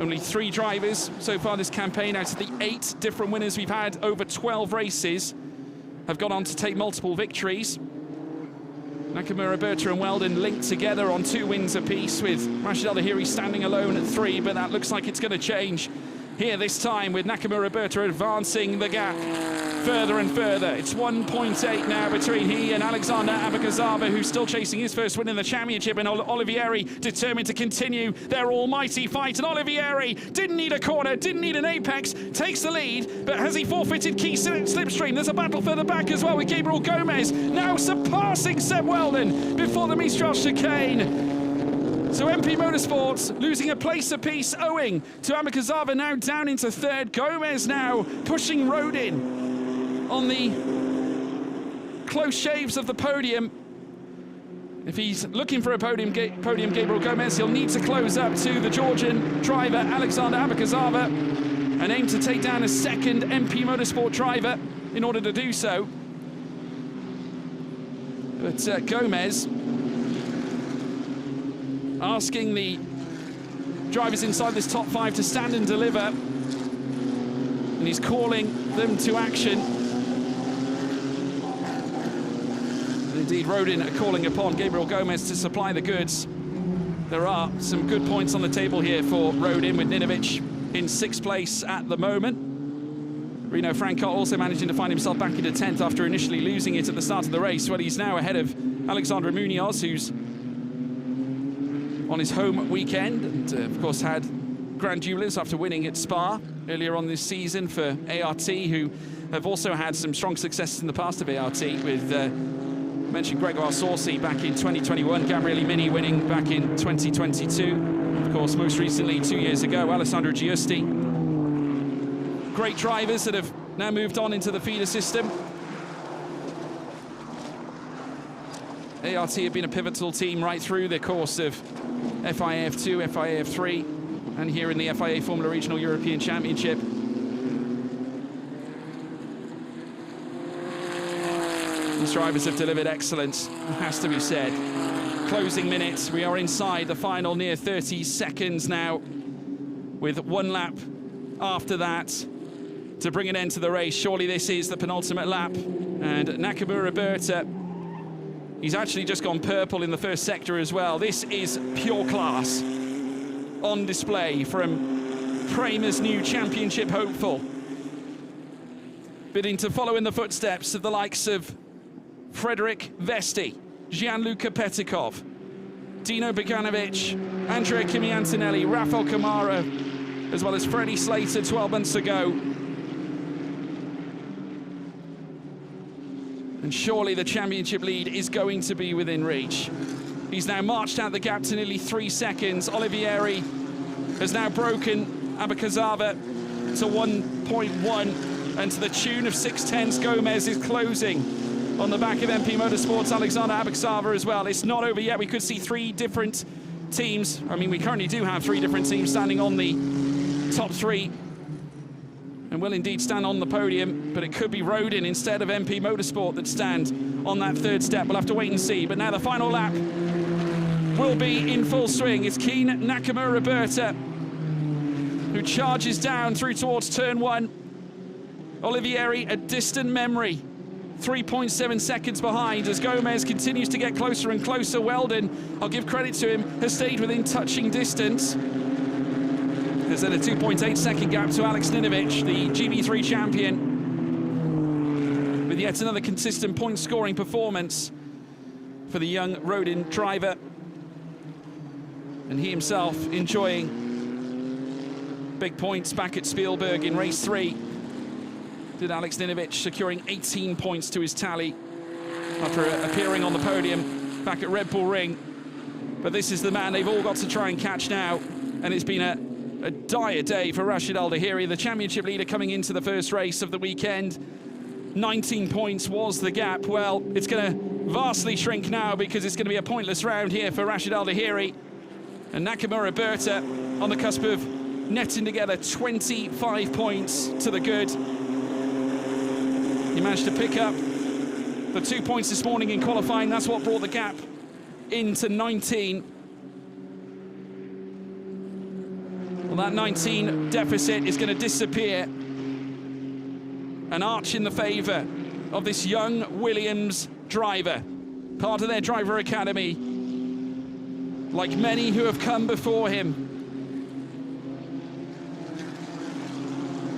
Only 3 drivers so far this campaign out of the 8 different winners we've had over 12 races have gone on to take multiple victories. Nakamura Berta and Weldon linked together on 2 wins apiece, with Rashid Al-Dahiri standing alone at 3, but that looks like it's going to change here this time, with Nakamura Berta advancing the gap further and further. It's 1.8 now between he and Alexander Abakazava, who's still chasing his first win in the championship, and Olivieri determined to continue their almighty fight. And Olivieri didn't need a corner, didn't need an apex, takes the lead, but has he forfeited key slipstream? There's a battle further back as well, with Gabriel Gomez now surpassing Seb Weldon before the Mistral chicane. So MP Motorsports losing a place apiece owing to Abakazava, now down into 3rd. Gomez now pushing Rodin on the close shaves of the podium. If he's looking for a podium, Gabriel Gomez, he'll need to close up to the Georgian driver Alexander Abakazava and aim to take down a 2nd MP Motorsport driver in order to do so. But Gomez asking the drivers inside this top 5 to stand and deliver, and he's calling them to action. And indeed, Rodin are calling upon Gabriel Gomez to supply the goods. There are some good points on the table here for Rodin, with Ninovic in 6th place at the moment. Rino Franco also managing to find himself back into 10th after initially losing it at the start of the race. Well, he's now ahead of Alexandre Munoz, who's on his home weekend, and of course had Grand Jewelers after winning at Spa earlier on this season for ART, who have also had some strong successes in the past of ART, with mentioned Gregoire Saucy back in 2021, Gabriele Mini winning back in 2022, of course most recently 2 years ago Alessandro Giusti. Great drivers that have now moved on into the feeder system. ART have been a pivotal team right through the course of FIA F2, FIA F3, and here in the FIA Formula Regional European Championship. These drivers have delivered excellence, it has to be said. Closing minutes, we are inside the final near 30 seconds now, with 1 lap after that to bring an end to the race. Surely this is the penultimate lap, and Nakamura Berta, he's actually just gone purple in the first sector as well. This is pure class on display from Prema's new championship hopeful, bidding to follow in the footsteps of the likes of Frederic Vesti, Gianluca Petikov, Dino Beganovic, Andrea Kimi Antonelli, Rafael Camara, as well as Freddie Slater 12 months ago. And surely the championship lead is going to be within reach. He's now marched out the gap to nearly 3 seconds. Olivieri has now broken Abacazava to 1.1, and to the tune of 6/10, Gomez is closing on the back of MP Motorsports' Alexander Abacazava as well. It's not over yet. We could see 3 different teams. I mean, we currently do have 3 different teams standing on the top 3, and will indeed stand on the podium, but it could be Rodin instead of MP Motorsport that stand on that 3rd step. We'll have to wait and see. But now the final lap will be in full swing. It's Keen Nakamura Berta who charges down through towards turn 1. Olivieri, a distant memory, 3.7 seconds behind as Gomez continues to get closer and closer. Weldon, I'll give credit to him, has stayed within touching distance. There's then a 2.8 second gap to Alex Ninovic, the GB3 champion, with yet another consistent point scoring performance for the young Rodin driver. And he himself enjoying big points back at Spielberg in race 3. Did Alex Ninovic, securing 18 points to his tally after appearing on the podium back at Red Bull Ring. But this is the man they've all got to try and catch now, and it's been a dire day for Rashid Al Dahiri, the championship leader coming into the first race of the weekend. 19 points was the gap. Well, it's going to vastly shrink now because it's going to be a pointless round here for Rashid Al Dahiri. And Nakamura Berta on the cusp of netting together 25 points to the good. He managed to pick up the 2 points this morning in qualifying. That's what brought the gap into 19. Well, that 19 deficit is going to disappear. An arch in the favour of this young Williams driver, part of their driver academy, like many who have come before him.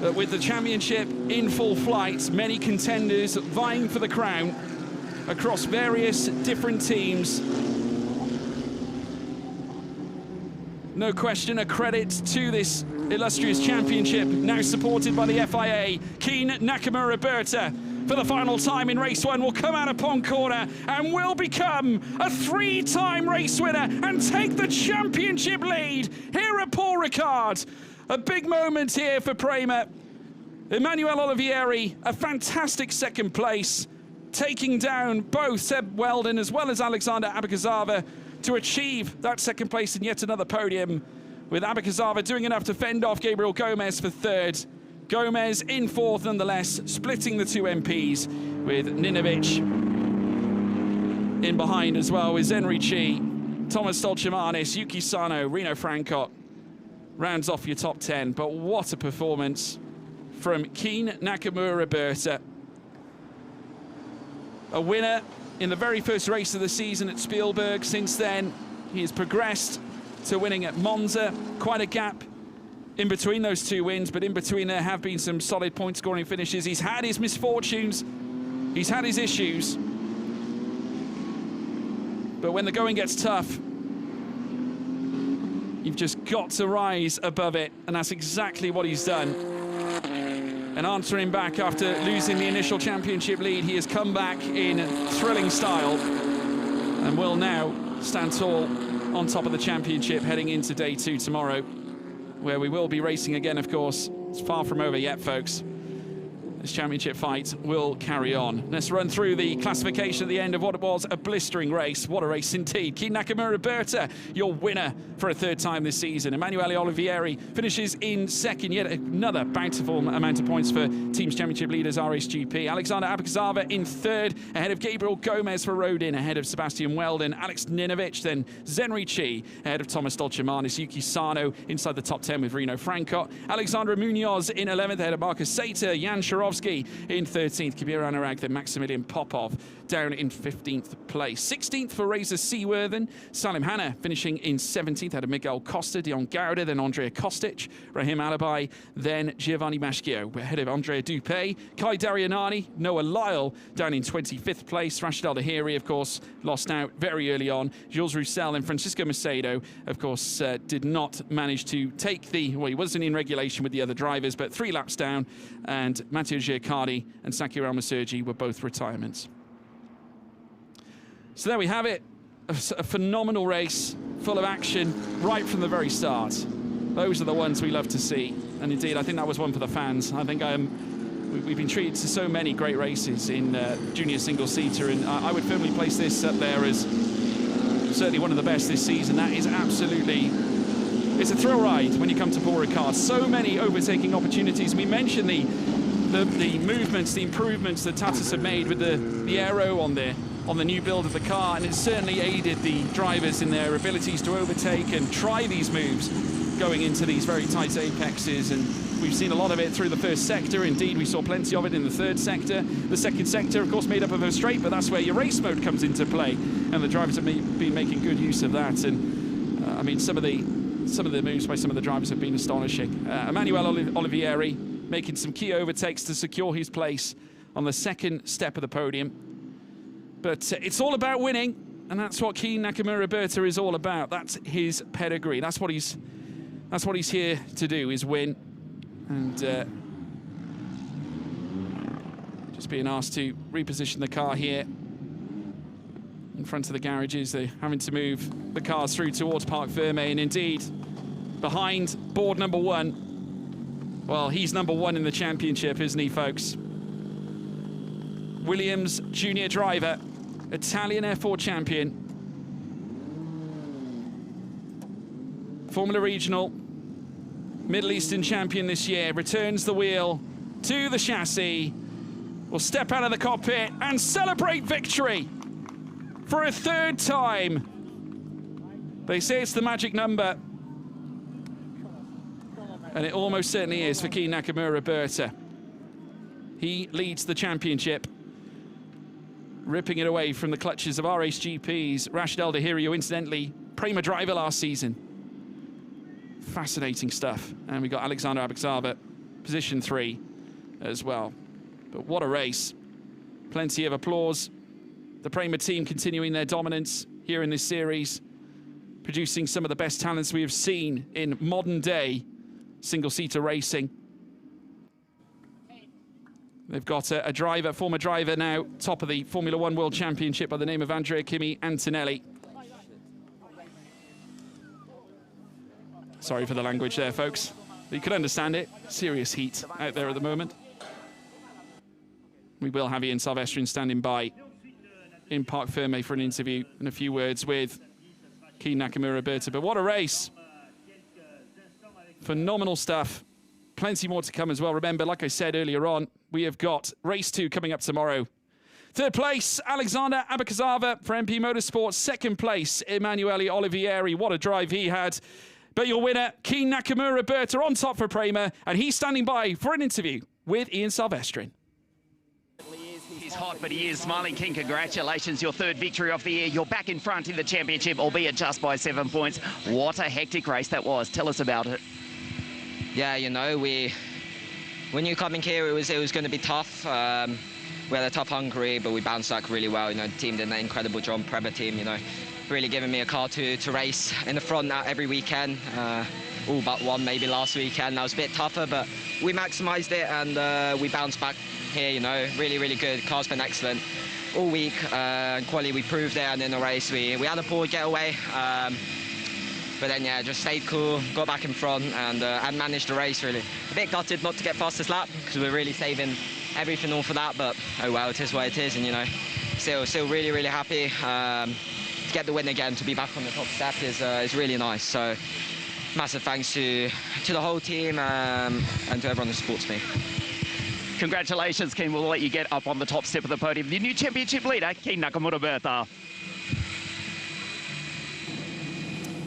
But with the championship in full flight, many contenders vying for the crown across various different teams. No question, a credit to this illustrious championship, now supported by the FIA. Keen Nakamura Berta, for the final time in race 1, will come out of Pond Corner and will become a 3-time race winner and take the championship lead here at Paul Ricard. A big moment here for Prema. Emmanuel Olivieri, a fantastic 2nd place, taking down both Seb Weldon as well as Alexander Abacazava to achieve that 2nd place in yet another podium, with Abacazava doing enough to fend off Gabriel Gomez for 3rd. Gomez in 4th nonetheless, splitting the 2 MPs, with Ninovic in behind as well, with Zenri Chi, Thomas Stolchemanis, Yuki Sano, Rino Francot. Rounds off your top 10, but what a performance from Keen Nakamura Berta. A winner in the very first race of the season at Spielberg. Since then, he has progressed to winning at Monza. Quite a gap in between those 2 wins, but in between there have been some solid point scoring finishes. He's had his misfortunes, he's had his issues, but when the going gets tough, you've just got to rise above it, and that's exactly what he's done. And answering back after losing the initial championship lead, he has come back in thrilling style and will now stand tall on top of the championship heading into day 2 tomorrow, where we will be racing again, of course. It's far from over yet, folks. This championship fight will carry on. Let's run through the classification at the end of what was a blistering race. What a race indeed. Keen Nakamura Berta, your winner for a third time this season. Emanuele Olivieri finishes in second. Yet another bountiful amount of points for Teams Championship leaders RSGP. Alexander Abakazava in third, ahead of Gabriel Gomez for Rodin, ahead of Sebastian Weldon, Alex Ninovic, then Zenri Chi, ahead of Thomas Dolcemanis, Yuki Sano inside the top 10 with Reno Franco. Alexandra Munoz in 11th, ahead of Marcus Sater, Jan Sharovsky in 13th, Kabir Anurag, then Maximilian Popov down in 15th place. 16th for Razor Seaworthen, Salim Hanna finishing in 17th, ahead of Miguel Costa, Dion Gauda, then Andrea Kostic, Rahim Alabai, then Giovanni Maschio, ahead of Andrea Dupé, Kai Darianani, Noah Lyle down in 25th place. Rashid Al-Dahiri, of course, lost out very early on. Jules Roussel and Francisco Macedo, of course, did not manage to take the, well, he wasn't in regulation with the other drivers, but 3 laps down, and Matteo Giaccardi and Sakir Al-Masergi were both retirements. So there we have it, a phenomenal race, full of action, right from the very start. Those are the ones we love to see, and indeed, I think that was one for the fans. I think we've been treated to so many great races in junior single-seater, and I would firmly place this up there as certainly one of the best this season. That is absolutely, it's a thrill ride when you come to Paul Ricard. So many overtaking opportunities. We mentioned the movements, the improvements that Tatas have made with the aero on the new build of the car, and it certainly aided the drivers in their abilities to overtake and try these moves going into these very tight apexes, and we've seen a lot of it through the first sector. Indeed, we saw plenty of it in the third sector. The second sector, of course, made up of a straight, but that's where your race mode comes into play, and the drivers have been making good use of that. And I mean, some of the moves by some of the drivers have been astonishing. Emanuele Olivieri making some key overtakes to secure his place on the second step of the podium. But it's all about winning, and that's what Keen Nakamura Berta is all about. That's his pedigree. That's what he's here to do, is win. And just being asked to reposition the car here in front of the garages. They're having to move the cars through towards Parc Ferme, and indeed behind board number 1. Well, he's number 1 in the championship, isn't he, folks? Williams junior driver, Italian F4 champion, Formula Regional, Middle Eastern champion this year, returns the wheel to the chassis, will step out of the cockpit and celebrate victory for a third time. They say it's the magic number, and it almost certainly is for Keen Nakamura Berta. He leads the championship, ripping it away from the clutches of RSGP's Rashid Al-Dahiri, who incidentally Prema driver last season. Fascinating stuff. And we got Alexander Abakazava, position 3 as well. But what a race. Plenty of applause. The Prema team continuing their dominance here in this series, producing some of the best talents we have seen in modern day single-seater racing. They've got a driver, former driver now, top of the Formula 1 World Championship by the name of Andrea Kimi Antonelli. Sorry for the language there, folks. But you can understand it. Serious heat out there at the moment. We will have Ian Silvestrian standing by in Parc Ferme for an interview and a few words with Keen Nakamura Berta. But what a race. Phenomenal stuff. Plenty more to come as well. Remember, like I said earlier on, we have got race 2 coming up tomorrow. Third place, Alexander Abakazava for MP Motorsports. Second place, Emanuele Olivieri. What a drive he had. But your winner, Keen Nakamura Berta, on top for Prema, and he's standing by for an interview with Ian Silvestrian. He's hot, but he is smiling. Keen, congratulations. Your third victory of the year. You're back in front in the championship, albeit just by 7 points. What a hectic race that was. Tell us about it. Yeah, you know, when you coming here, it was going to be tough. We had a tough Hungary, but we bounced back really well. You know, the team did an incredible job. Prema team, you know, really giving me a car to race in the front now every weekend. All but one maybe last weekend. That was a bit tougher, but we maximised it, and we bounced back here. You know, really, really good. Car's been excellent all week. Quality, we proved it, and in the race we had a poor getaway. But then, yeah, just stayed cool, got back in front, and managed the race, really. A bit gutted not to get fastest lap, because we're really saving everything all for that, but oh well, it is what it is, and you know, still really happy. To get the win again, to be back on the top step is really nice. So massive thanks to the whole team and to everyone who supports me. Congratulations, Keen. We'll let you get up on the top step of the podium. The new championship leader, Keen Nakamura-Berta.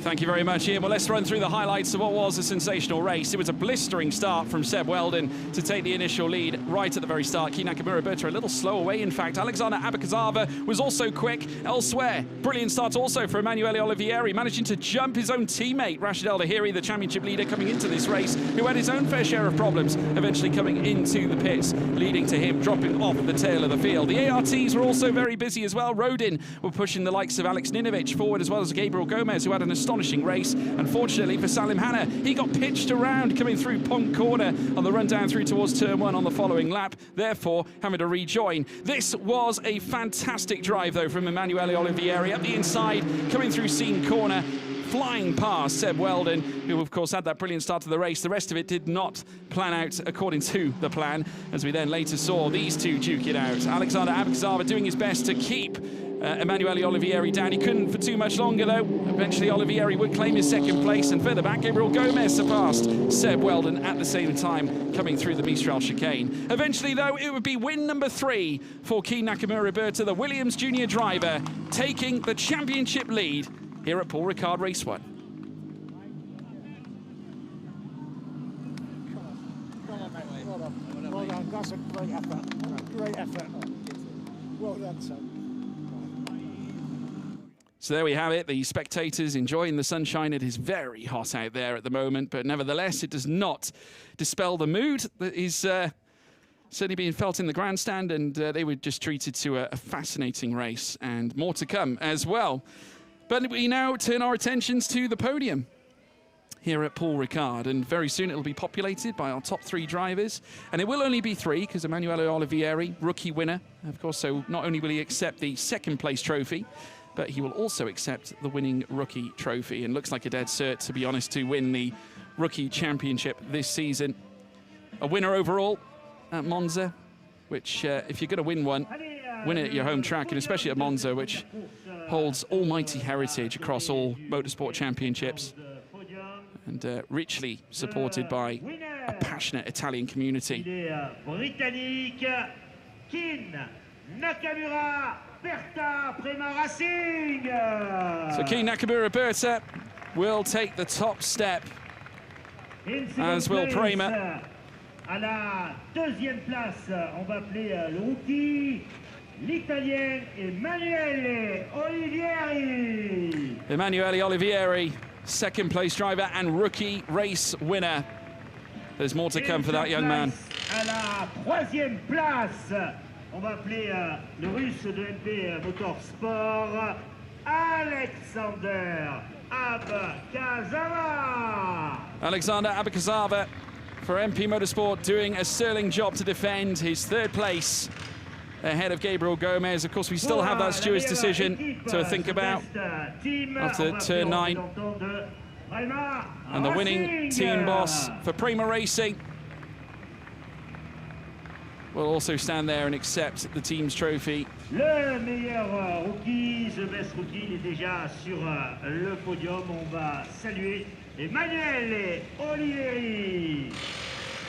Thank you very much, Ian. Well, let's run through the highlights of what was a sensational race. It was a blistering start from Seb Weldon to take the initial lead right at the very start. Keen Nakamura-Berta a little slow away, in fact. Alexander Abakazava was also quick elsewhere. Brilliant start also for Emanuele Olivieri, managing to jump his own teammate, Rashid El Dahiri, the championship leader coming into this race, who had his own fair share of problems, eventually coming into the pits, leading to him dropping off the tail of the field. The ARTs were also very busy as well. Rodin were pushing the likes of Alex Ninovic forward, as well as Gabriel Gomez, who had an astonishing race. Unfortunately for Salim Hanna, he got pitched around coming through Pont Corner on the run down through towards turn 1 on the following lap, therefore having to rejoin. This was a fantastic drive though from Emanuele Olivieri up the inside, coming through Scene Corner, flying past Seb Weldon, who of course had that brilliant start to the race. The rest of it did not plan out according to the plan, as we then later saw these two duke it out. Alexander Abakazava doing his best to keep Emanuele Olivieri down. He couldn't for too much longer though. Eventually Olivieri would claim his second place, and further back Gabriel Gomez surpassed Seb Weldon at the same time coming through the Mistral chicane. Eventually though it would be win number 3 for Keen Nakamura-Berta, the Williams junior driver, taking the championship lead here at Paul Ricard Race 1. Well done, that's a great effort. Great effort. Well done, son. So there we have it, the spectators enjoying the sunshine. It is very hot out there at the moment, but nevertheless it does not dispel the mood that is certainly being felt in the grandstand, and they were just treated to a fascinating race, and more to come as well. But we now turn our attentions to the podium here at Paul Ricard, and very soon it'll be populated by our top 3 drivers, and it will only be 3 because Emanuele Olivieri, rookie winner, of course, so not only will he accept the second place trophy, but he will also accept the winning rookie trophy, and looks like a dead cert, to be honest, to win the rookie championship this season. A winner overall at Monza, which if you're going to win one, win it at your home track, and especially at Monza, which holds almighty heritage across all motorsport championships, and richly supported by a passionate Italian community. Britannique, Keen Nakamura-Berta, Prema Racing. So Keen Nakamura-Berta will take the top step, as will Prema. À la deuxième place, on va appeler le rookie, l'Italien Emanuele Olivieri. Emanuele Olivieri, second place driver and rookie race winner. There's more to come for that young man. À la troisième place, on va appeler le russe de MP Motorsport, Alexander Abakazava. Alexander Abakazava for MP Motorsport doing a sterling job to defend his third place ahead of Gabriel Gomez. Of course, we still have that stewards' decision to think about after turn 9. And the winning team boss for Prema Racing will also stand there and accept the team's trophy. Le meilleur rookie, the best rookie, il est déjà sur le podium. On va saluer Emanuele Olivieri,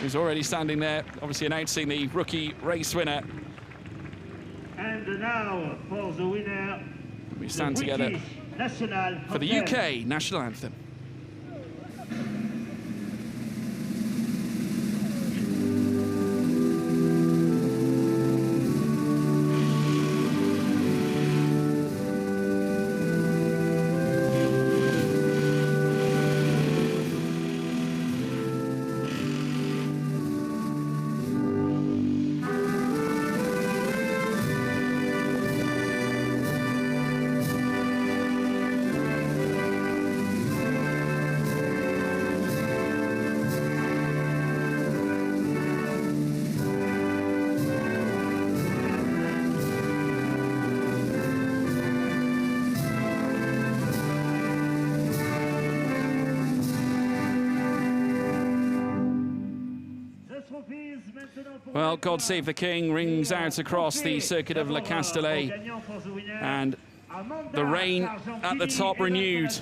who's already standing there, obviously announcing the rookie race winner. And now for the winner, we stand together for the UK national anthem. Well, God Save the King rings out across the circuit of Le Castellet, and the rain at the top renewed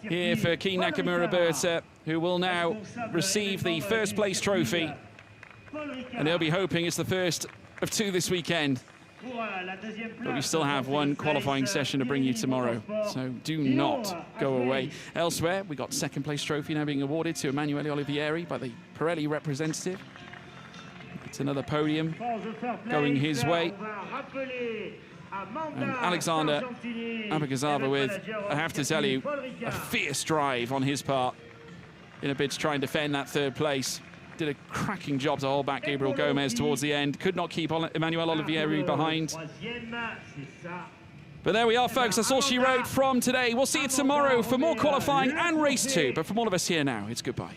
here for Key Nakamura Berta, who will now receive the first place trophy, and he'll be hoping it's the first of 2 this weekend. But we still have one qualifying session to bring you tomorrow, so do not go away. Elsewhere, we got second place trophy now being awarded to Emanuele Olivieri by the Pirelli representative. It's another podium going his way. And Alexander Abagazzava with, I have to tell you, a fierce drive on his part in a bid to try and defend that third place. Did a cracking job to hold back Gabriel Gomez towards the end. Could not keep Emanuele Olivieri behind. But there we are, folks. That's all she wrote from today. We'll see you tomorrow for more qualifying and race 2. But from all of us here now, it's goodbye.